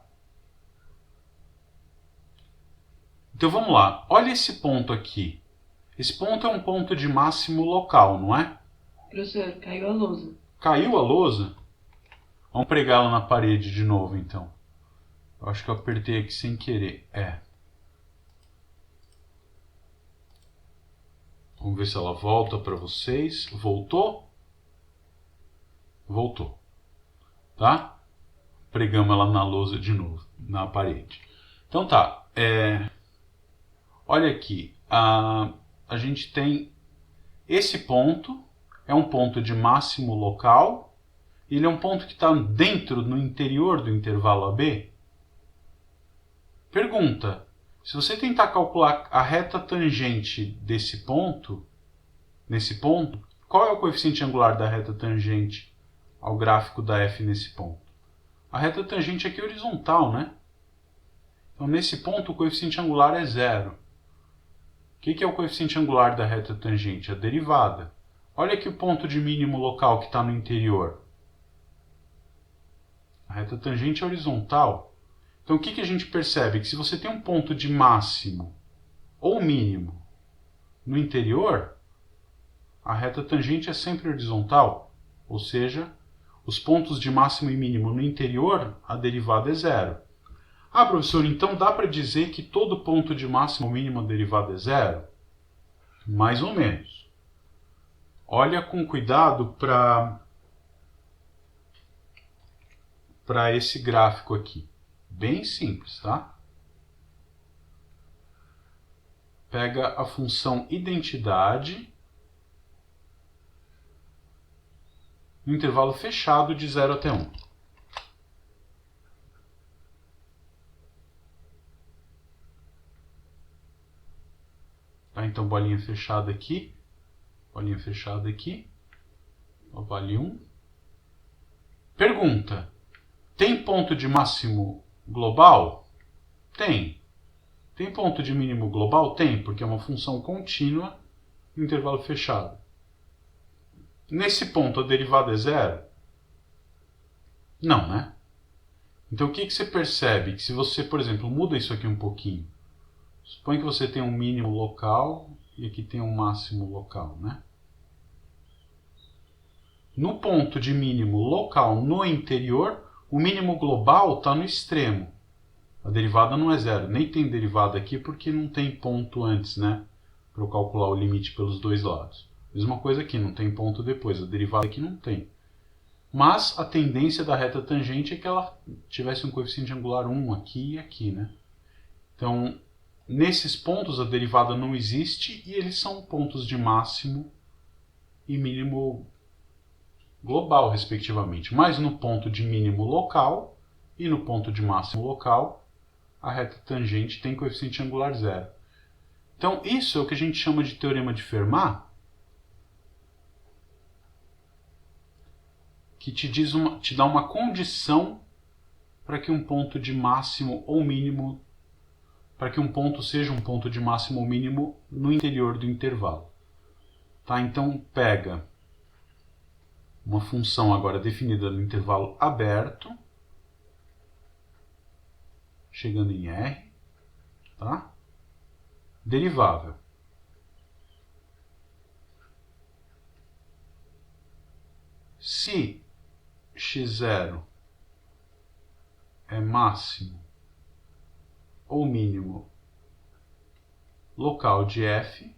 Então vamos lá. Olha esse ponto aqui. Esse ponto é um ponto de máximo local, não é? Professor, caiu a lousa. Caiu a lousa? Vamos pregá-la na parede de novo, então. Eu acho que eu apertei aqui sem querer. Vamos ver se ela volta para vocês. Voltou? Voltou. Tá? Pregamos ela na lousa de novo, na parede. Então tá. Olha aqui. A gente tem esse ponto. É um ponto de máximo local. Ele é um ponto que está dentro, no interior do intervalo AB. Pergunta: se você tentar calcular a reta tangente desse ponto, nesse ponto, qual é o coeficiente angular da reta tangente ao gráfico da f nesse ponto? A reta tangente aqui é horizontal, né? Então, nesse ponto, o coeficiente angular é 0. O que é o coeficiente angular da reta tangente? A derivada. Olha aqui o ponto de mínimo local que está no interior. A reta tangente é horizontal. Então, o que a gente percebe? Que se você tem um ponto de máximo ou mínimo no interior, a reta tangente é sempre horizontal. Ou seja, os pontos de máximo e mínimo no interior, a derivada é 0. Ah, professor, então dá para dizer que todo ponto de máximo ou mínimo a derivada é 0? Mais ou menos. Olha com cuidado para esse gráfico aqui. Bem simples, tá? Pega a função identidade no intervalo fechado de 0 até 1. Tá? Então, bolinha fechada aqui. Bolinha fechada aqui. Vale 1. Pergunta: tem ponto de máximo global? Tem. Tem ponto de mínimo global? Tem, porque é uma função contínua no intervalo fechado. Nesse ponto, a derivada é 0? Não, né? Então, o que você percebe? Que se você, por exemplo, muda isso aqui um pouquinho, suponha que você tem um mínimo local e aqui tem um máximo local, né? No ponto de mínimo local no interior, o mínimo global está no extremo. A derivada não é 0. Nem tem derivada aqui porque não tem ponto antes, né? Para eu calcular o limite pelos dois lados. Mesma coisa aqui, não tem ponto depois. A derivada aqui não tem. Mas a tendência da reta tangente é que ela tivesse um coeficiente angular 1 aqui e aqui, né? Então, nesses pontos a derivada não existe e eles são pontos de máximo e mínimo global, respectivamente. Mas no ponto de mínimo local e no ponto de máximo local, a reta tangente tem coeficiente angular 0. Então, isso é o que a gente chama de teorema de Fermat, que te dá uma condição para que um ponto de máximo ou mínimo, para que um ponto seja um ponto de máximo ou mínimo no interior do intervalo. Tá? Então, pega uma função agora definida no intervalo aberto, chegando em R, tá? Derivável. Se x0 é máximo ou mínimo local de f,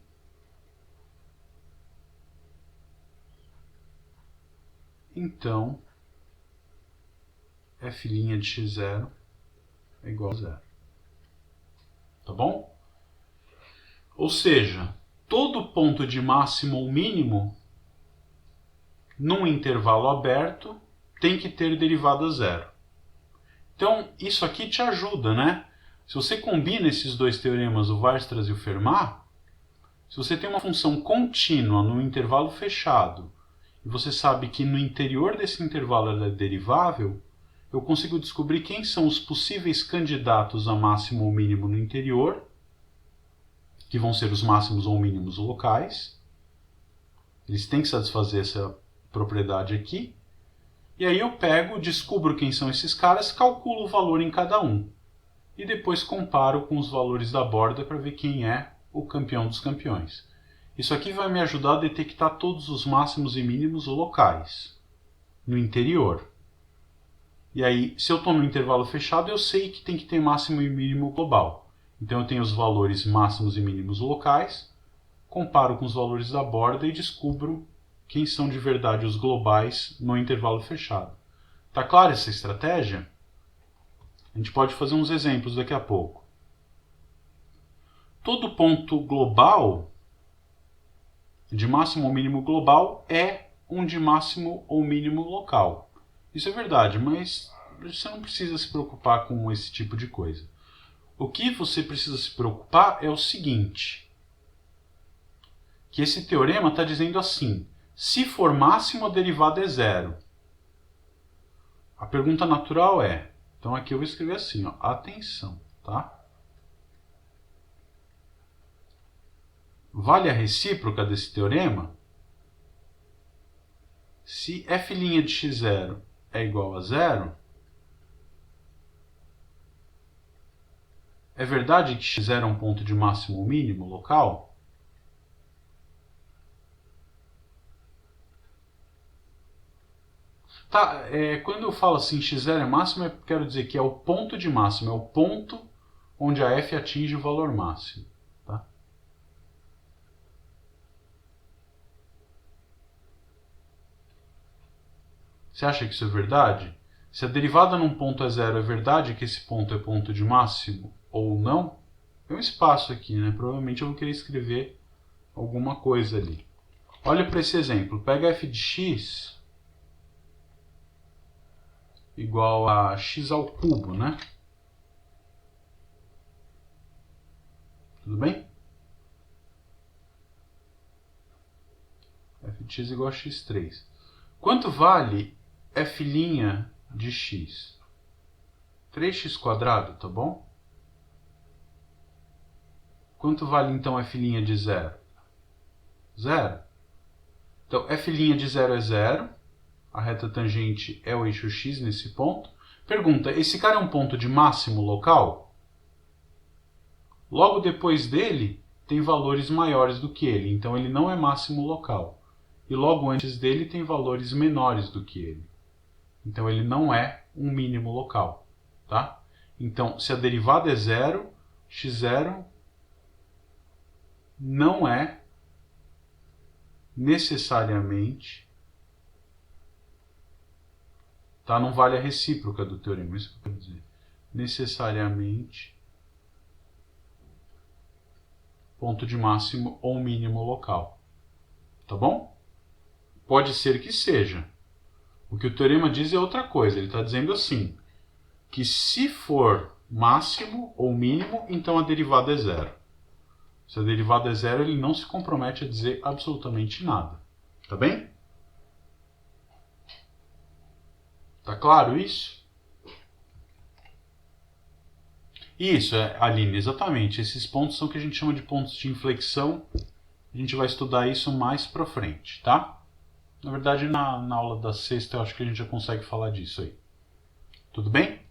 então f' de x0 é igual a 0. Tá bom? Ou seja, todo ponto de máximo ou mínimo num intervalo aberto tem que ter derivada zero. Então, isso aqui te ajuda, né? Se você combina esses dois teoremas, o Weierstrass e o Fermat, se você tem uma função contínua no intervalo fechado e você sabe que no interior desse intervalo ela é derivável, eu consigo descobrir quem são os possíveis candidatos a máximo ou mínimo no interior, que vão ser os máximos ou mínimos locais. Eles têm que satisfazer essa propriedade aqui. E aí eu pego, descubro quem são esses caras, calculo o valor em cada um. E depois comparo com os valores da borda para ver quem é o campeão dos campeões. Isso aqui vai me ajudar a detectar todos os máximos e mínimos locais, no interior. E aí, se eu estou no intervalo fechado, eu sei que tem que ter máximo e mínimo global. Então eu tenho os valores máximos e mínimos locais, comparo com os valores da borda e descubro quem são de verdade os globais no intervalo fechado. Tá clara essa estratégia? A gente pode fazer uns exemplos daqui a pouco. Todo ponto global, de máximo ou mínimo global, é um de máximo ou mínimo local. Isso é verdade, mas você não precisa se preocupar com esse tipo de coisa. O que você precisa se preocupar é o seguinte, que esse teorema está dizendo assim, se for máximo a derivada é zero. A pergunta natural é, então aqui eu vou escrever assim, ó, atenção, tá? Vale a recíproca desse teorema? Se f' de x0 é igual a zero, é verdade que x0 é um ponto de máximo ou mínimo local? Tá, quando eu falo assim x0 é máximo, eu quero dizer que é o ponto de máximo, é o ponto onde a f atinge o valor máximo. Tá? Você acha que isso é verdade? Se a derivada num ponto é zero, é verdade que esse ponto é ponto de máximo ou não? Tem um espaço aqui, né? Provavelmente eu vou querer escrever alguma coisa ali. Olha para esse exemplo. Pega f de x igual a x ao cubo, né? Tudo bem? f de x igual a x3. Quanto vale f' de x? 3x², tá bom? Quanto vale então f' de 0? 0. Então, f' de 0 é 0. A reta tangente é o eixo x nesse ponto. Pergunta, esse cara é um ponto de máximo local? Logo depois dele, tem valores maiores do que ele, então ele não é máximo local. E logo antes dele tem valores menores do que ele. Então ele não é um mínimo local. Tá? Então, se a derivada é 0, x0 não é necessariamente... Tá? Não vale a recíproca do teorema, isso que eu quero dizer. Necessariamente ponto de máximo ou mínimo local. Tá bom? Pode ser que seja. O que o teorema diz é outra coisa. Ele está dizendo assim, que se for máximo ou mínimo, então a derivada é zero. Se a derivada é zero, ele não se compromete a dizer absolutamente nada. Tá bem? Tá claro isso? Isso, Aline, exatamente. Esses pontos são o que a gente chama de pontos de inflexão. A gente vai estudar isso mais pra frente, tá? Na verdade, na aula da sexta, eu acho que a gente já consegue falar disso aí. Tudo bem?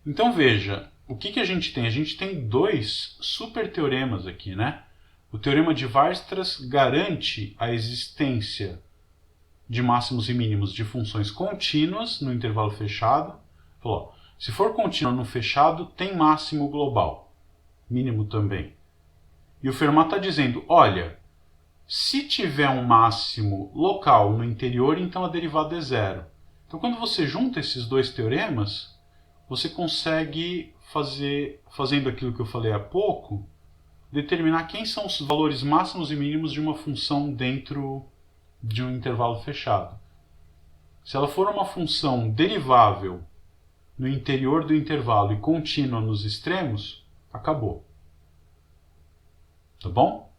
Então veja, o que a gente tem? A gente tem dois super teoremas aqui, né? O teorema de Weierstrass garante a existência de máximos e mínimos de funções contínuas no intervalo fechado. Falou, ó, se for contínua no fechado, tem máximo global, mínimo também. E o Fermat está dizendo, olha, se tiver um máximo local no interior, então a derivada é zero. Então quando você junta esses dois teoremas, você consegue fazer, fazendo aquilo que eu falei há pouco, determinar quem são os valores máximos e mínimos de uma função dentro de um intervalo fechado. Se ela for uma função derivável no interior do intervalo e contínua nos extremos, acabou. Tá bom?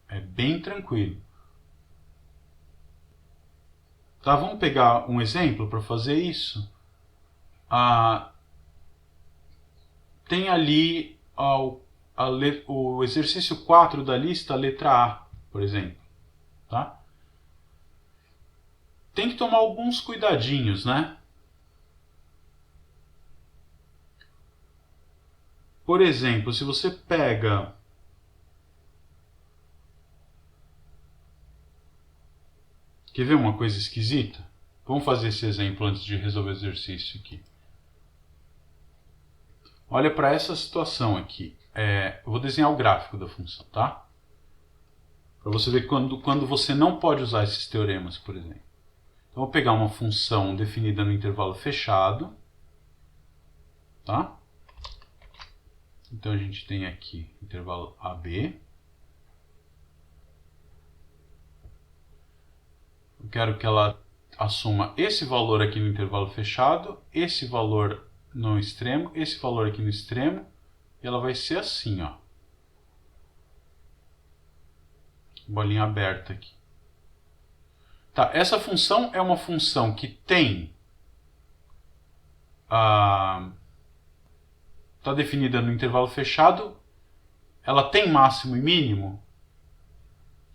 É bem tranquilo. Tá, vamos pegar um exemplo para fazer isso? Tem ali o exercício 4 da lista, a letra A, por exemplo. Tá? Tem que tomar alguns cuidadinhos, né? Por exemplo, se você pega... Quer ver uma coisa esquisita? Vamos fazer esse exemplo antes de resolver o exercício aqui. Olha para essa situação aqui. Eu vou desenhar o gráfico da função, tá? Para você ver quando você não pode usar esses teoremas, por exemplo. Então, vou pegar uma função definida no intervalo fechado. Tá? Então, a gente tem aqui intervalo AB. Eu quero que ela assuma esse valor aqui no intervalo fechado, esse valor no extremo, esse valor aqui no extremo, e ela vai ser assim, ó. Bolinha aberta aqui. Tá, essa função é uma função que tem... Está definida no intervalo fechado. Ela tem máximo e mínimo?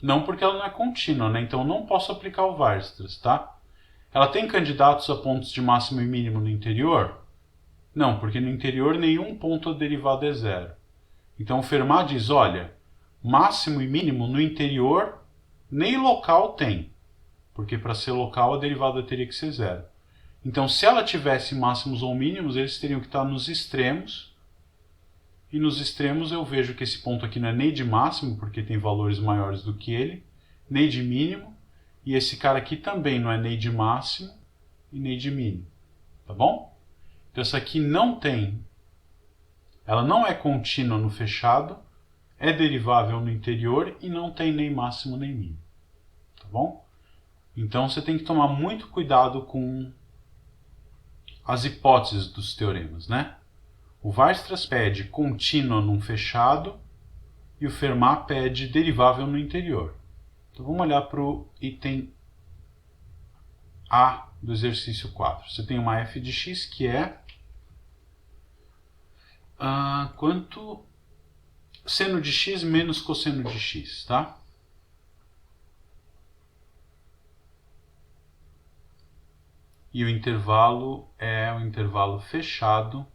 Não, porque ela não é contínua, né? Então eu não posso aplicar o Weierstrass, tá? Ela tem candidatos a pontos de máximo e mínimo no interior? Não, porque no interior nenhum ponto derivado é zero. Então o Fermat diz, olha, máximo e mínimo no interior nem local tem, porque para ser local a derivada teria que ser zero. Então se ela tivesse máximos ou mínimos, eles teriam que estar nos extremos, e nos extremos eu vejo que esse ponto aqui não é nem de máximo, porque tem valores maiores do que ele, nem de mínimo, e esse cara aqui também não é nem de máximo e nem de mínimo. Tá bom? Então essa aqui não tem, ela não é contínua no fechado, é derivável no interior e não tem nem máximo nem mínimo. Tá bom? Então você tem que tomar muito cuidado com as hipóteses dos teoremas, né? O Weierstrass pede contínua num fechado e o Fermat pede derivável no interior. Então vamos olhar para o item A do exercício 4. Você tem uma f de x que é quanto seno de x menos cosseno de x, tá? E o intervalo é um intervalo fechado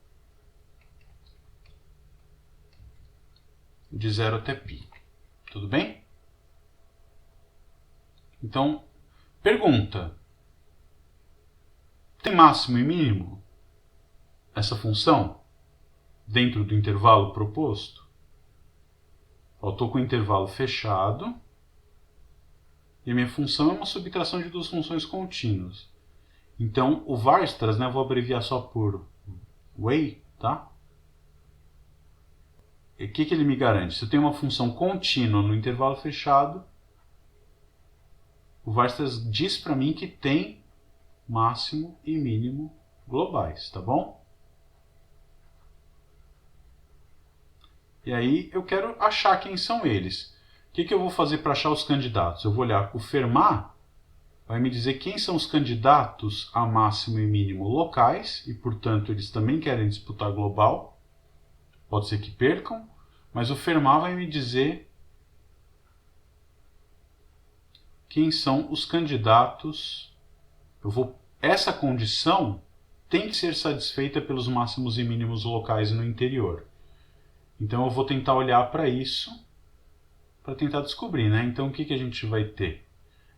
de 0 até π. Tudo bem? Então, pergunta. Tem máximo e mínimo essa função dentro do intervalo proposto? Eu estou com o intervalo fechado e a minha função é uma subtração de duas funções contínuas. Então, o Weierstrass, né, eu vou abreviar só por Wey, tá? E o que ele me garante? Se eu tenho uma função contínua no intervalo fechado, o Weierstrass diz para mim que tem máximo e mínimo globais, tá bom? E aí eu quero achar quem são eles. O que eu vou fazer para achar os candidatos? Eu vou olhar o Fermat, vai me dizer quem são os candidatos a máximo e mínimo locais, e portanto eles também querem disputar global. Pode ser que percam, mas o Fermat vai me dizer quem são os candidatos. Essa condição tem que ser satisfeita pelos máximos e mínimos locais no interior. Então eu vou tentar olhar para isso, para tentar descobrir, né? Então o que a gente vai ter?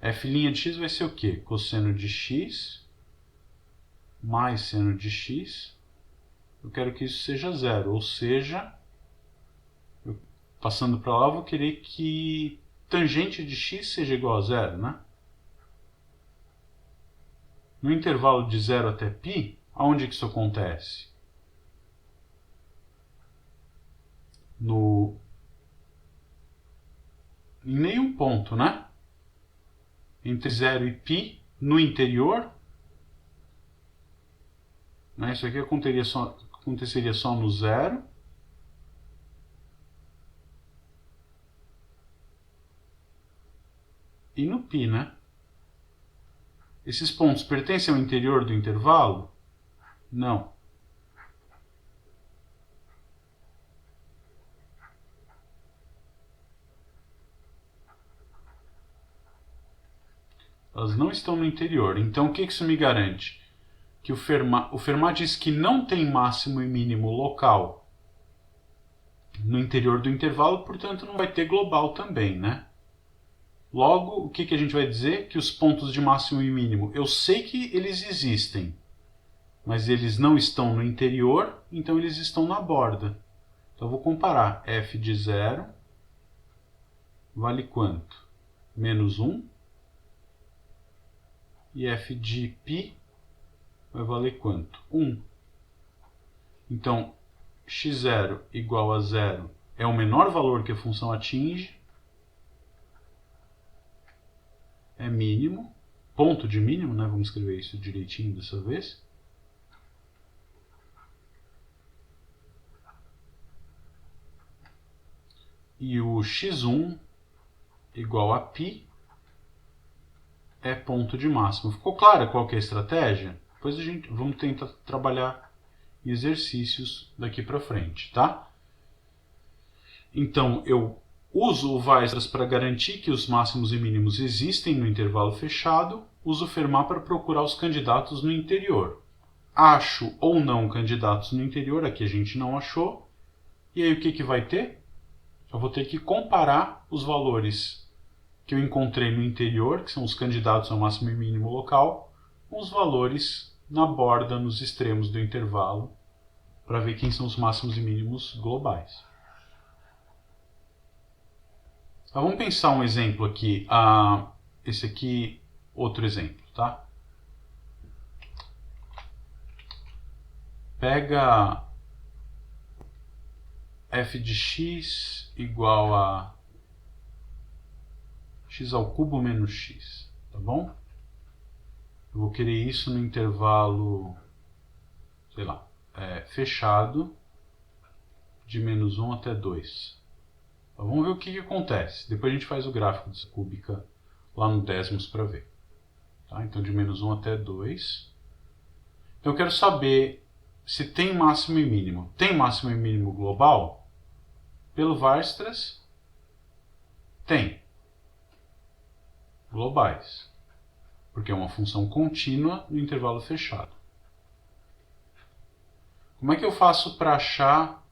F' de x vai ser o quê? Cosseno de x mais seno de x. Eu quero que isso seja zero, ou seja, passando para lá, eu vou querer que tangente de x seja igual a zero, né? No intervalo de 0 até π, aonde que isso acontece? em nenhum ponto, né? Entre 0 e π no interior. Né? Isso aqui aconteceria só no 0. E no π, né? Esses pontos pertencem ao interior do intervalo? Não. Elas não estão no interior. Então, o que isso me garante? Que o Fermat diz que não tem máximo e mínimo local no interior do intervalo, portanto, não vai ter global também, né? Logo, o que a gente vai dizer? Que os pontos de máximo e mínimo, eu sei que eles existem, mas eles não estão no interior, então eles estão na borda. Então, eu vou comparar. F de 0 vale quanto? Menos 1. E f de π vai valer quanto? 1. Então, x0 igual a 0 é o menor valor que a função atinge. É mínimo. Ponto de mínimo, né? Vamos escrever isso direitinho dessa vez. E o x1 igual a π é ponto de máximo. Ficou claro qual que é a estratégia? Depois vamos tentar trabalhar exercícios daqui para frente, tá? Então, eu uso o Weierstrass para garantir que os máximos e mínimos existem no intervalo fechado, uso o Fermat para procurar os candidatos no interior. Acho ou não candidatos no interior, aqui a gente não achou, e aí o que vai ter? Eu vou ter que comparar os valores que eu encontrei no interior, que são os candidatos ao máximo e mínimo local, com os valores na borda, nos extremos do intervalo, para ver quem são os máximos e mínimos globais. Então, vamos pensar um exemplo aqui. Esse aqui, outro exemplo, tá? Pega f de x igual a x ao cubo menos x, tá bom? Eu vou querer isso no intervalo, sei lá, fechado, de menos 1 até 2. Então, vamos ver o que acontece. Depois a gente faz o gráfico dessa cúbica lá no décimos para ver. Tá? Então, de menos 1 até 2. Então, eu quero saber se tem máximo e mínimo. Tem máximo e mínimo global? Pelo Weierstrass, tem. Globais. Porque é uma função contínua no intervalo fechado. Como é que eu faço para achar...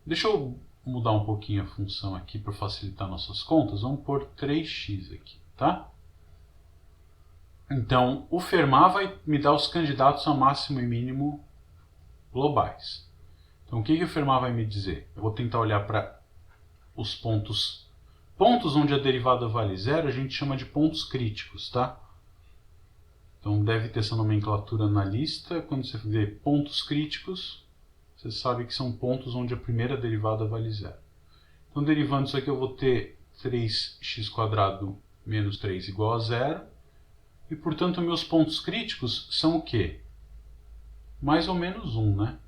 Deixa eu mudar um pouquinho a função aqui para facilitar nossas contas. Vamos pôr 3x aqui, tá? Então, o Fermat vai me dar os candidatos a máximo e mínimo globais. Então, o que o Fermat vai me dizer? Eu vou tentar olhar para os pontos. Pontos onde a derivada vale zero, a gente chama de pontos críticos, tá? Então, deve ter essa nomenclatura na lista. Quando você vê pontos críticos, você sabe que são pontos onde a primeira derivada vale zero. Então, derivando isso aqui, eu vou ter 3x² menos 3 igual a zero. E, portanto, meus pontos críticos são o quê? Mais ou menos 1, né?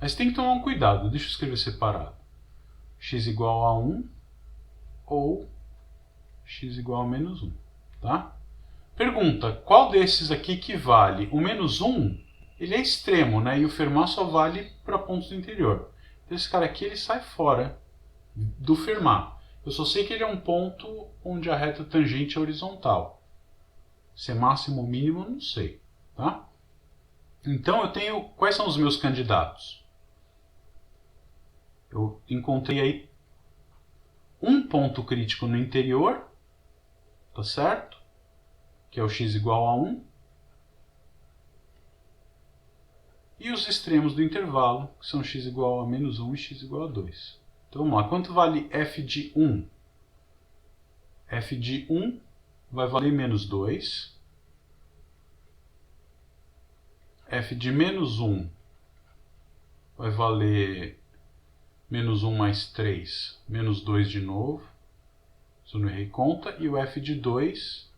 Mas tem que tomar um cuidado. Deixa eu escrever separado. X igual a 1 ou x igual a menos 1, tá? Pergunta, qual desses aqui que vale? O menos 1, ele é extremo, né? E o Fermat só vale para pontos do interior. Então esse cara aqui, ele sai fora do Fermat. Eu só sei que ele é um ponto onde a reta tangente é horizontal. Se é máximo ou mínimo, eu não sei, tá? Então eu tenho... Quais são os meus candidatos? Eu encontrei aí um ponto crítico no interior, tá certo? Que é o x igual a 1. E os extremos do intervalo, que são x igual a menos 1 e x igual a 2. Então vamos lá, quanto vale f de 1? F de 1 vai valer menos 2. F de menos 1 vai valer menos 1 mais 3, menos 2 de novo, se eu não errei conta, e o f de 2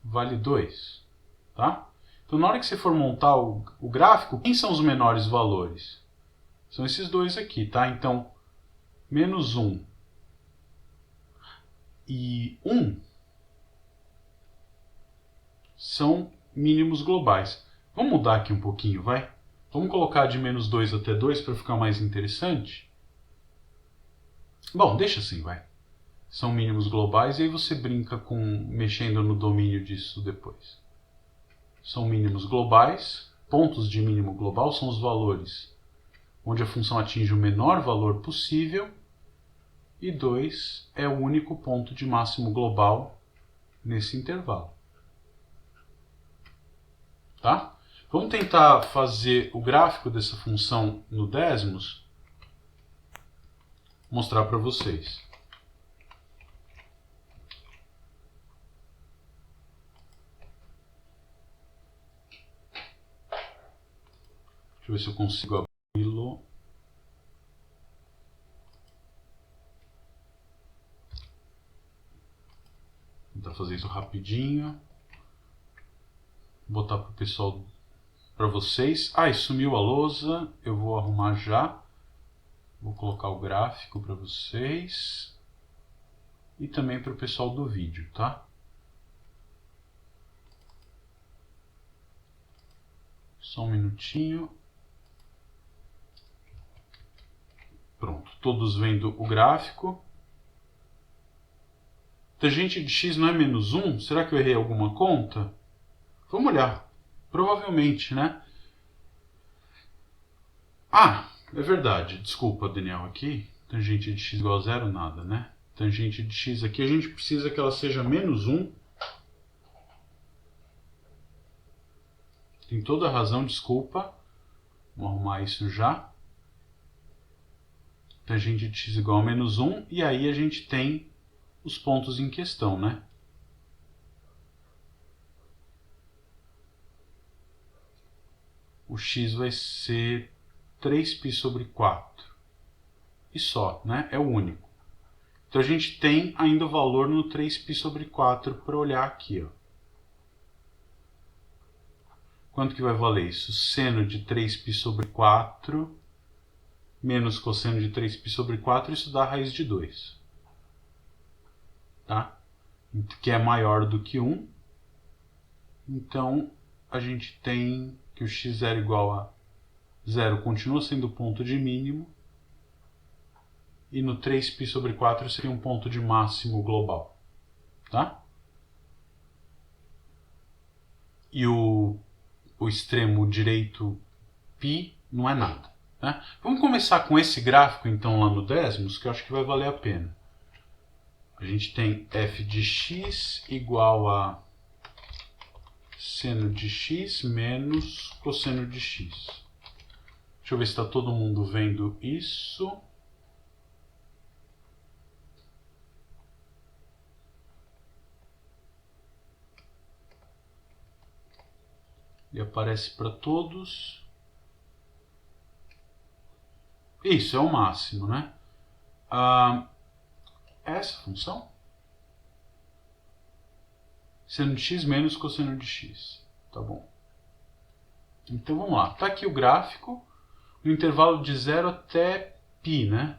vale 2, tá? Então, na hora que você for montar o gráfico, quem são os menores valores? São esses dois aqui, tá? Então, menos 1 e 1 são mínimos globais. Vamos mudar aqui um pouquinho, vai? Vamos colocar de menos 2 até 2 para ficar mais interessante? Bom, deixa assim, vai. São mínimos globais e aí você brinca com mexendo no domínio disso depois. São mínimos globais. Pontos de mínimo global são os valores onde a função atinge o menor valor possível. E 2 é o único ponto de máximo global nesse intervalo. Tá? Vamos tentar fazer o gráfico dessa função no Desmos, mostrar para vocês. Deixa eu ver se eu consigo abri-lo. Vou tentar fazer isso rapidinho. Vou botar para o pessoal, para vocês. Ah, e sumiu a lousa. Eu vou arrumar já. Vou colocar o gráfico para vocês. E também para o pessoal do vídeo, tá? Só um minutinho. Pronto, todos vendo o gráfico. Tangente de x não é menos 1? Será que eu errei alguma conta? Vamos olhar. Provavelmente, né? Ah, é verdade. Desculpa, Daniel, aqui. Tangente de x igual a zero, nada, né? Tangente de x aqui, a gente precisa que ela seja menos 1. Tem toda a razão, desculpa. Vamos arrumar isso já. Tangente de x igual a menos 1. E aí a gente tem os pontos em questão, né? O x vai ser 3π sobre 4. E só, né? É o único. Então a gente tem ainda o valor no 3π sobre 4 para olhar aqui, ó. Quanto que vai valer isso? Seno de 3π sobre 4 menos cosseno de 3π sobre 4, isso dá a raiz de 2. Tá? Que é maior do que 1. Então, a gente tem que o x0 igual a 0 continua sendo o ponto de mínimo. E no 3π sobre 4 seria um ponto de máximo global. Tá? E o extremo direito π não é nada. Né? Vamos começar com esse gráfico então lá no Desmos, que eu acho que vai valer a pena. A gente tem f de x igual a seno de x menos cosseno de x. Deixa eu ver se está todo mundo vendo isso. E aparece para todos. Isso é o máximo, né? Essa função? Seno de x menos cosseno de x. Tá bom. Então vamos lá. Está aqui o gráfico. No intervalo de 0 até π, né?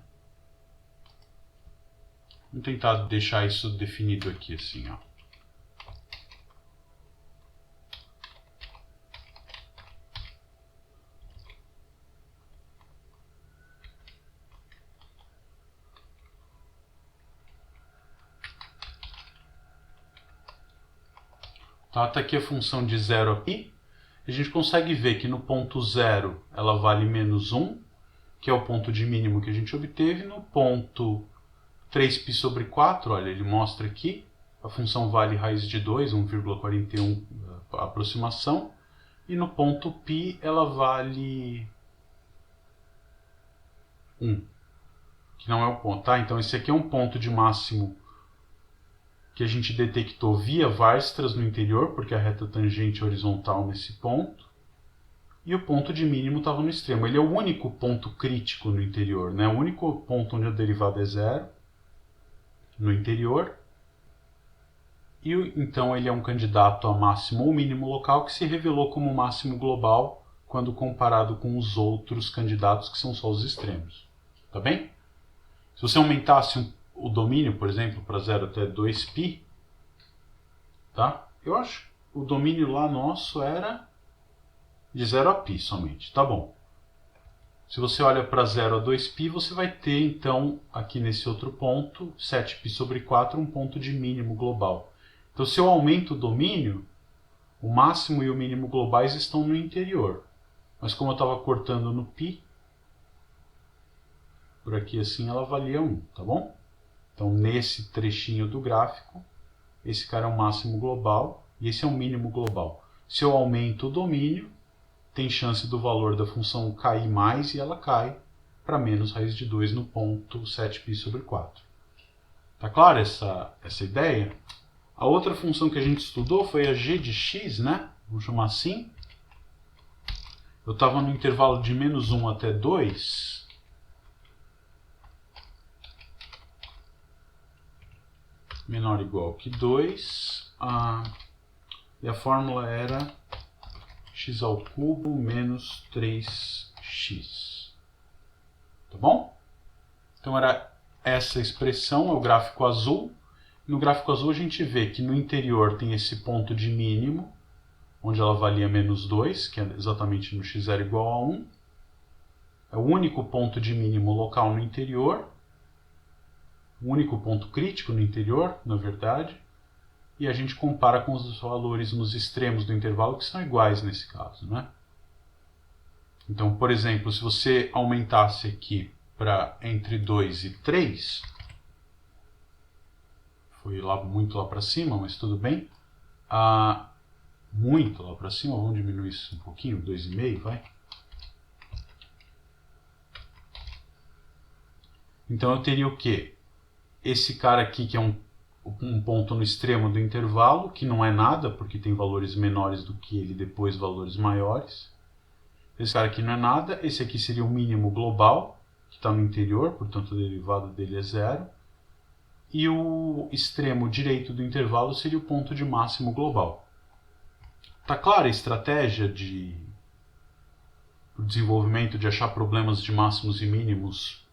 Vamos tentar deixar isso definido aqui assim, ó. Tá aqui a função de 0 a π. A gente consegue ver que no ponto 0 ela vale menos 1, que é o ponto de mínimo que a gente obteve. No ponto 3π sobre 4, olha, ele mostra aqui, a função vale raiz de 2, 1,41 aproximação. E no ponto π ela vale 1, que não é o ponto. Tá? Então esse aqui é um ponto de máximo que a gente detectou via Weierstrass no interior, porque a reta tangente é horizontal nesse ponto. e o ponto de mínimo estava no extremo. Ele é o único ponto crítico no interior, né? O único ponto onde a derivada é zero no interior. E então ele é um candidato a máximo ou mínimo local que se revelou como máximo global quando comparado com os outros candidatos que são só os extremos. Tá bem? Se você aumentasse o domínio, por exemplo, para 0 até 2π, tá? Eu acho que o domínio lá nosso era de 0 a π somente. Tá bom. Se você olha para 0 a 2π, você vai ter, então, aqui nesse outro ponto, 7π sobre 4, um ponto de mínimo global. Então, se eu aumento o domínio, o máximo e o mínimo globais estão no interior. Mas como eu estava cortando no π, por aqui assim ela valia 1, tá bom? Então, nesse trechinho do gráfico, esse cara é o máximo global e esse é o mínimo global. Se eu aumento o domínio, tem chance do valor da função cair mais e ela cai para menos raiz de 2 no ponto 7π sobre 4. Tá clara essa ideia? A outra função que a gente estudou foi a g de x, né? Vamos chamar assim. Eu estava no intervalo de menos 1 até 2. Menor ou igual que 2. E a fórmula era x ao cubo menos 3x. Tá bom? Então era essa expressão, é o gráfico azul. No gráfico azul a gente vê que no interior tem esse ponto de mínimo, onde ela valia menos 2, que é exatamente no x0 igual a 1. É o único ponto de mínimo local no interior. O único ponto crítico no interior, na verdade. E a gente compara com os valores nos extremos do intervalo, que são iguais nesse caso, né? Então, por exemplo, se você aumentasse aqui para entre 2 e 3, foi lá, muito lá para cima, mas tudo bem. Muito lá para cima, vamos diminuir isso um pouquinho, 2,5, vai. Então eu teria o quê? Esse cara aqui que é um ponto no extremo do intervalo, que não é nada, porque tem valores menores do que ele, depois valores maiores. Esse cara aqui não é nada, esse aqui seria o mínimo global, que está no interior, portanto a derivada dele é zero. E o extremo direito do intervalo seria o ponto de máximo global. Tá clara a estratégia de desenvolvimento de achar problemas de máximos e mínimos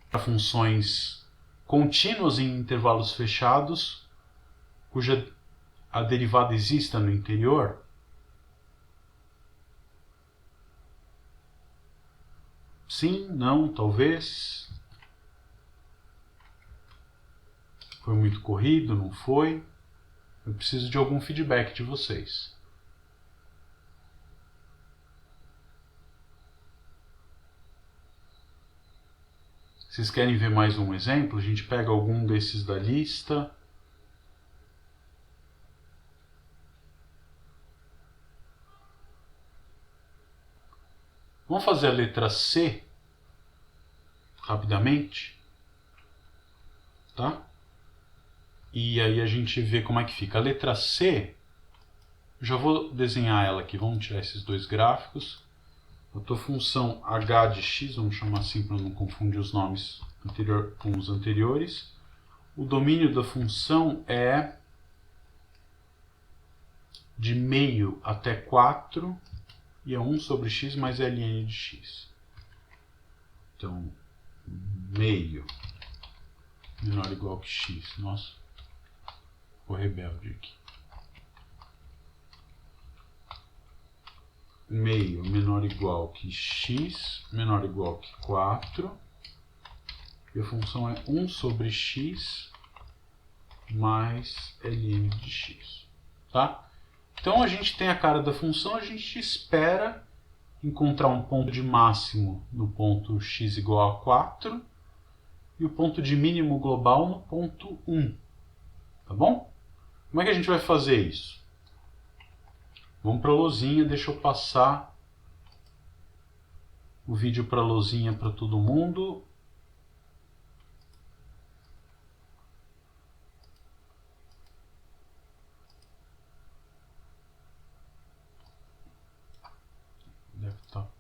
para funções contínuas em intervalos fechados, cuja a derivada exista no interior? Sim, não, talvez. Foi muito corrido, não foi? Eu preciso de algum feedback de vocês. Vocês querem ver mais um exemplo? A gente pega algum desses da lista. Vamos fazer a letra C rapidamente, tá? E aí a gente vê como é que fica. A letra C, já vou desenhar ela aqui. Vamos tirar esses dois gráficos. A tua função h de x, vamos chamar assim para não confundir os nomes com os anteriores. O domínio da função é de meio até 4 e é 1 sobre x mais ln de x. Então, meio menor ou igual que x. Nossa, ficou rebelde aqui. Meio menor ou igual que x menor ou igual que 4. E a função é 1 sobre x mais ln de x. Tá? Então a gente tem a cara da função, a gente espera encontrar um ponto de máximo no ponto x igual a 4 e o ponto de mínimo global no ponto 1. Tá bom? Como é que a gente vai fazer isso? Vamos para a lousinha, deixa eu passar o vídeo para a lousinha para todo mundo.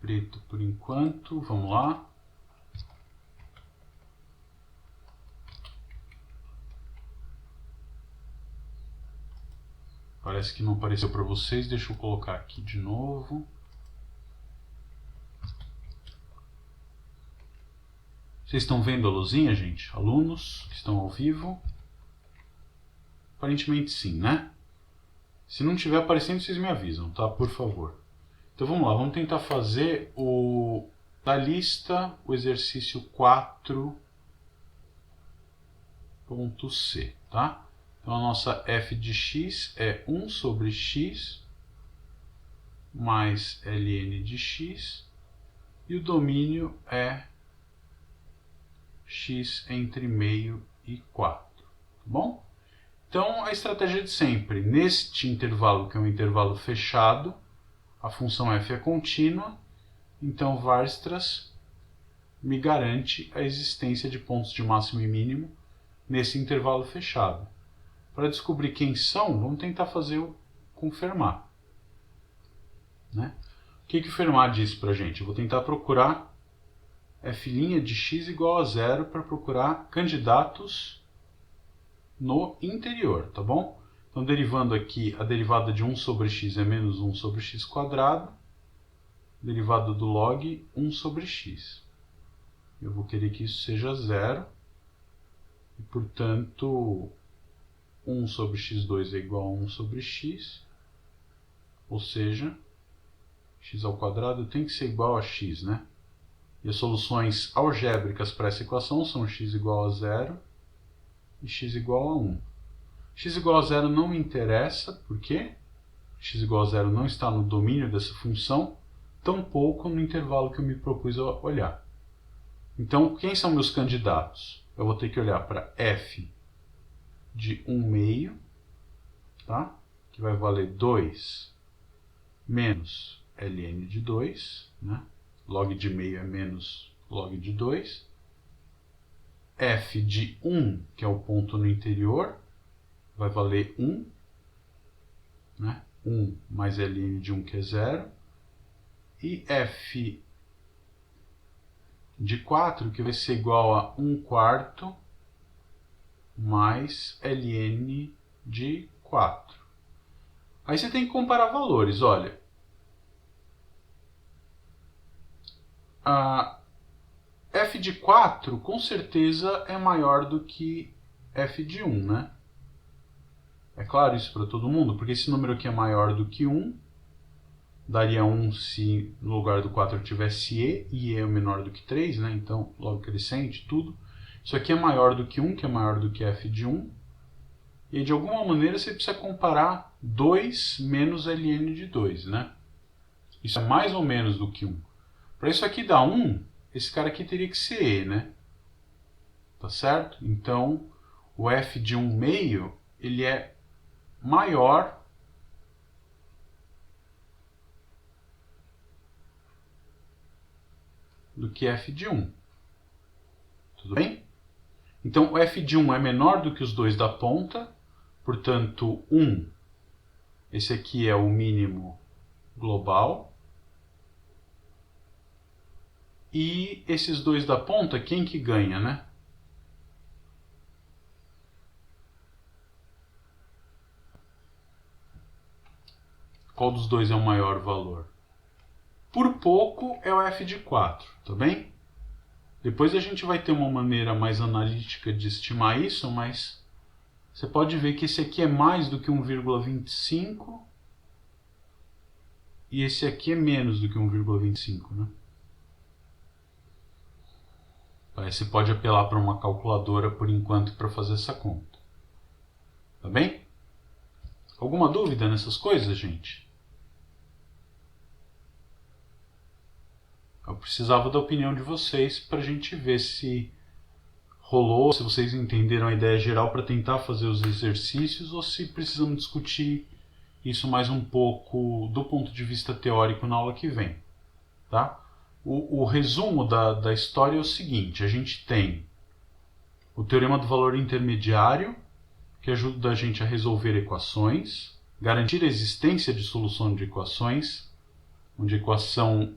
preto por enquanto. Vamos lá. Parece que não apareceu para vocês. Deixa eu colocar aqui de novo. Vocês estão vendo a luzinha, gente? Alunos que estão ao vivo? Aparentemente sim, né? Se não estiver aparecendo, vocês me avisam, tá? Por favor. Então vamos lá, vamos tentar fazer da lista o exercício 4.c, tá? Então a nossa f de x é 1 sobre x mais ln de x e o domínio é x entre meio e 4, tá bom? Então a estratégia de sempre, neste intervalo que é um intervalo fechado, a função f é contínua, então Weierstrass me garante a existência de pontos de máximo e mínimo nesse intervalo fechado. Para descobrir quem são, vamos tentar fazer com o Fermat, né? O que o Fermat diz para a gente? Eu vou tentar procurar f' de x igual a zero para procurar candidatos no interior, tá bom? Então, derivando aqui, a derivada de 1 sobre x é menos 1 sobre x quadrado, derivada do log 1 sobre x. Eu vou querer que isso seja zero, e, portanto, 1 sobre x2 é igual a 1 sobre x, ou seja, x ao quadrado tem que ser igual a x, né? E as soluções algébricas para essa equação são x igual a zero e x igual a 1. X igual a zero não me interessa, porque x igual a zero não está no domínio dessa função, tampouco no intervalo que eu me propus a olhar. Então, quem são meus candidatos? Eu vou ter que olhar para f de 1 meio, tá? Que vai valer 2 menos ln de 2, né? Log de meio é menos log de 2. F de 1, que é o ponto no interior, vai valer 1, né? 1 mais ln de 1, que é 0. E f de 4, que vai ser igual a 1 quarto mais ln de 4. Aí você tem que comparar valores, olha. F de 4 com certeza é maior do que f de 1, né? É claro isso para todo mundo, porque esse número aqui é maior do que 1. Daria 1 se no lugar do 4 eu tivesse e é menor do que 3, né? Então, logo crescente, tudo. Isso aqui é maior do que 1, que é maior do que f de 1. E de alguma maneira você precisa comparar 2 menos ln de 2, né? Isso é mais ou menos do que 1. Para isso aqui dar 1, esse cara aqui teria que ser e, né? Tá certo? Então, o f de 1 meio, ele é maior do que f de 1. Tudo bem? Então, o f de 1 é menor do que os dois da ponta, portanto, 1, esse aqui é o mínimo global. E esses dois da ponta, quem que ganha, né? Qual dos dois é o maior valor? Por pouco é o f de 4, tá bem? Depois a gente vai ter uma maneira mais analítica de estimar isso, mas você pode ver que esse aqui é mais do que 1,25 e esse aqui é menos do que 1,25, né? Aí você pode apelar para uma calculadora por enquanto para fazer essa conta. Tá bem? Alguma dúvida nessas coisas, gente? Eu precisava da opinião de vocês para a gente ver se rolou, se vocês entenderam a ideia geral para tentar fazer os exercícios ou se precisamos discutir isso mais um pouco do ponto de vista teórico na aula que vem. Tá? O resumo da história é o seguinte: a gente tem o teorema do valor intermediário, que ajuda a gente a resolver equações, garantir a existência de solução de equações, onde a equação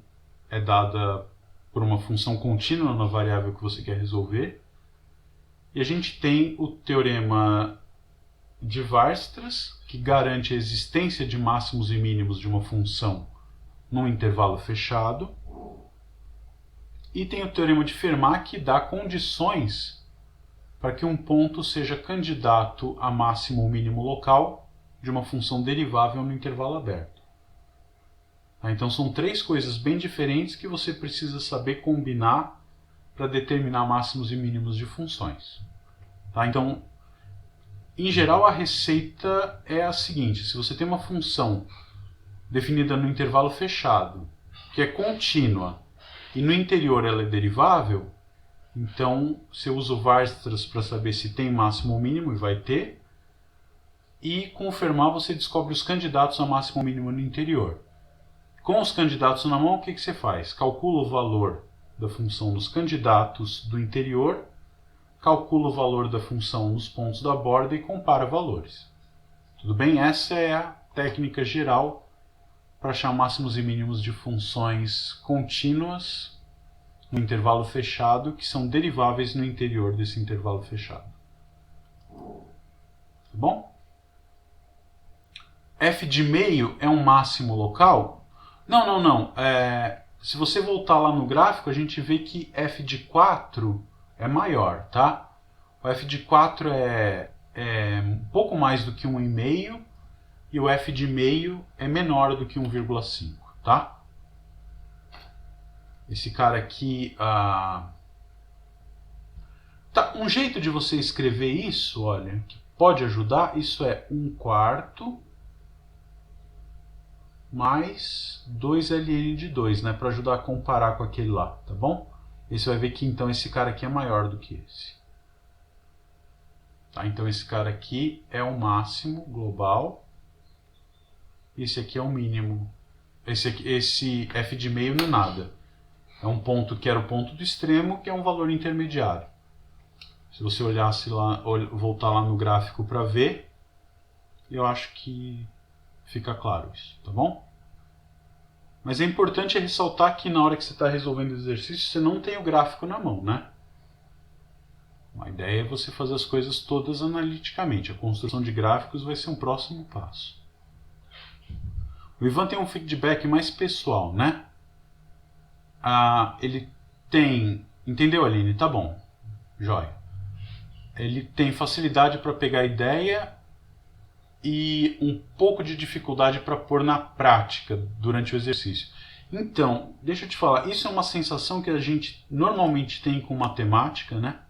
é dada por uma função contínua na variável que você quer resolver. E a gente tem o teorema de Weierstrass, que garante a existência de máximos e mínimos de uma função num intervalo fechado. E tem o teorema de Fermat, que dá condições para que um ponto seja candidato a máximo ou mínimo local de uma função derivável no intervalo aberto. Então são três coisas bem diferentes que você precisa saber combinar para determinar máximos e mínimos de funções. Então, em geral, a receita é a seguinte: se você tem uma função definida no intervalo fechado, que é contínua, e no interior ela é derivável, então você usa o Weierstrass para saber se tem máximo ou mínimo, e vai ter, e com o Fermat você descobre os candidatos a máximo ou mínimo no interior. Com os candidatos na mão, o que você faz? Calcula o valor da função dos candidatos do interior, calcula o valor da função nos pontos da borda e compara valores. Tudo bem? Essa é a técnica geral para achar máximos e mínimos de funções contínuas no intervalo fechado, que são deriváveis no interior desse intervalo fechado. Tá bom? F de meio é um máximo local? Não. Se você voltar lá no gráfico, a gente vê que f de 4 é maior, tá? O f de 4 é um pouco mais do que 1,5 e o f de meio é menor do que 1,5, tá? Esse cara aqui... um jeito de você escrever isso, olha, que pode ajudar, isso é 1/4 mais 2ln de 2, né? Para ajudar a comparar com aquele lá, tá bom? E você vai ver que então esse cara aqui é maior do que esse. Tá? Então esse cara aqui é o máximo global. Esse aqui é o mínimo. Esse f de meio não é nada. É um ponto que era o ponto do extremo, que é um valor intermediário. Se você olhasse lá, voltar lá no gráfico para ver, eu acho que fica claro isso, tá bom? Mas é importante ressaltar que na hora que você está resolvendo o exercício, você não tem o gráfico na mão, né? A ideia é você fazer as coisas todas analiticamente. A construção de gráficos vai ser um próximo passo. O Ivan tem um feedback mais pessoal, né? Ele tem... Entendeu, Aline? Tá bom. Jóia. Ele tem facilidade para pegar a ideia e um pouco de dificuldade para pôr na prática durante o exercício. Então, deixa eu te falar, isso é uma sensação que a gente normalmente tem com matemática, né?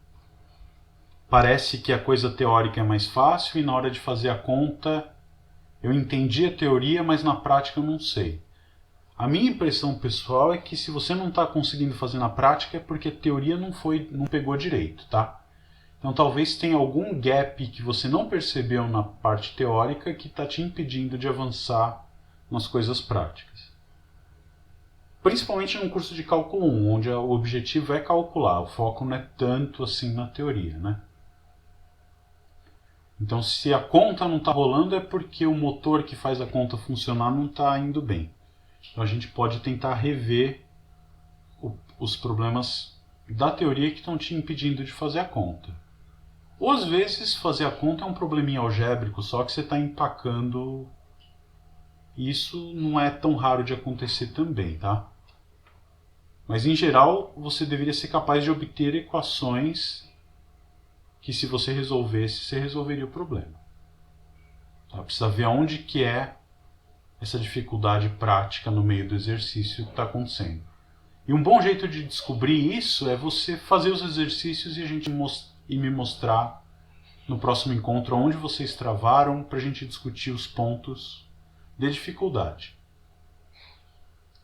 Parece que a coisa teórica é mais fácil e na hora de fazer a conta eu entendi a teoria, mas na prática eu não sei. A minha impressão pessoal é que se você não está conseguindo fazer na prática é porque a teoria não pegou direito, tá? Então talvez tenha algum gap que você não percebeu na parte teórica que está te impedindo de avançar nas coisas práticas. Principalmente no curso de cálculo 1, onde o objetivo é calcular, o foco não é tanto assim na teoria, né? Então se a conta não está rolando é porque o motor que faz a conta funcionar não está indo bem. Então a gente pode tentar rever os problemas da teoria que estão te impedindo de fazer a conta. Ou às vezes fazer a conta é um probleminha algébrico só que você está empacando. Isso não é tão raro de acontecer também, tá? Mas em geral você deveria ser capaz de obter equações que se você resolvesse, você resolveria o problema. Tá? Precisa ver onde que é essa dificuldade prática no meio do exercício que está acontecendo. E um bom jeito de descobrir isso é você fazer os exercícios e me mostrar no próximo encontro onde vocês travaram para a gente discutir os pontos de dificuldade.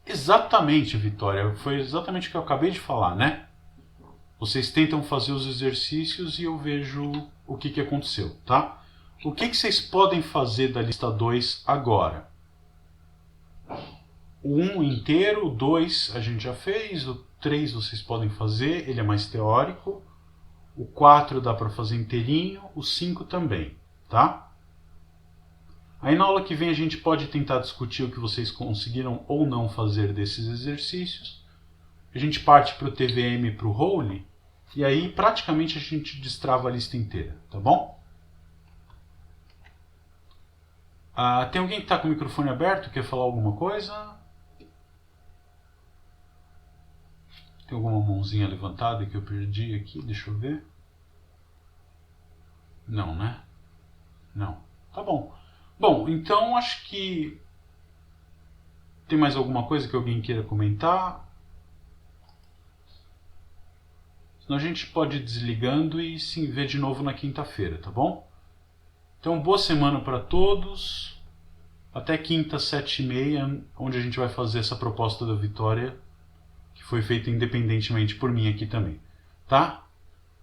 Exatamente, Vitória. Foi exatamente o que eu acabei de falar, né? Vocês tentam fazer os exercícios e eu vejo o que aconteceu, tá? O que vocês podem fazer da lista 2 agora? O 1 inteiro, o 2 a gente já fez, o 3 vocês podem fazer, ele é mais teórico. O 4 dá para fazer inteirinho, o 5 também, tá? Aí na aula que vem a gente pode tentar discutir o que vocês conseguiram ou não fazer desses exercícios. a gente parte para o TVM, para o Role, e aí praticamente a gente destrava a lista inteira, tá bom? Tem alguém que está com o microfone aberto, quer falar alguma coisa? Tem alguma mãozinha levantada que eu perdi aqui? Deixa eu ver. Não, né? Não. Tá bom. Bom, então acho que... Tem mais alguma coisa que alguém queira comentar? Senão a gente pode ir desligando e se ver de novo na quinta-feira, tá bom? Então, boa semana para todos. Até quinta, 7h30, onde a gente vai fazer essa proposta da vitória, que foi feita independentemente por mim aqui também. Tá?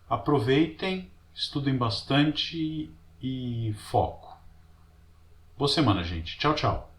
Aproveitem, estudem bastante e foco. Boa semana, gente. Tchau, tchau.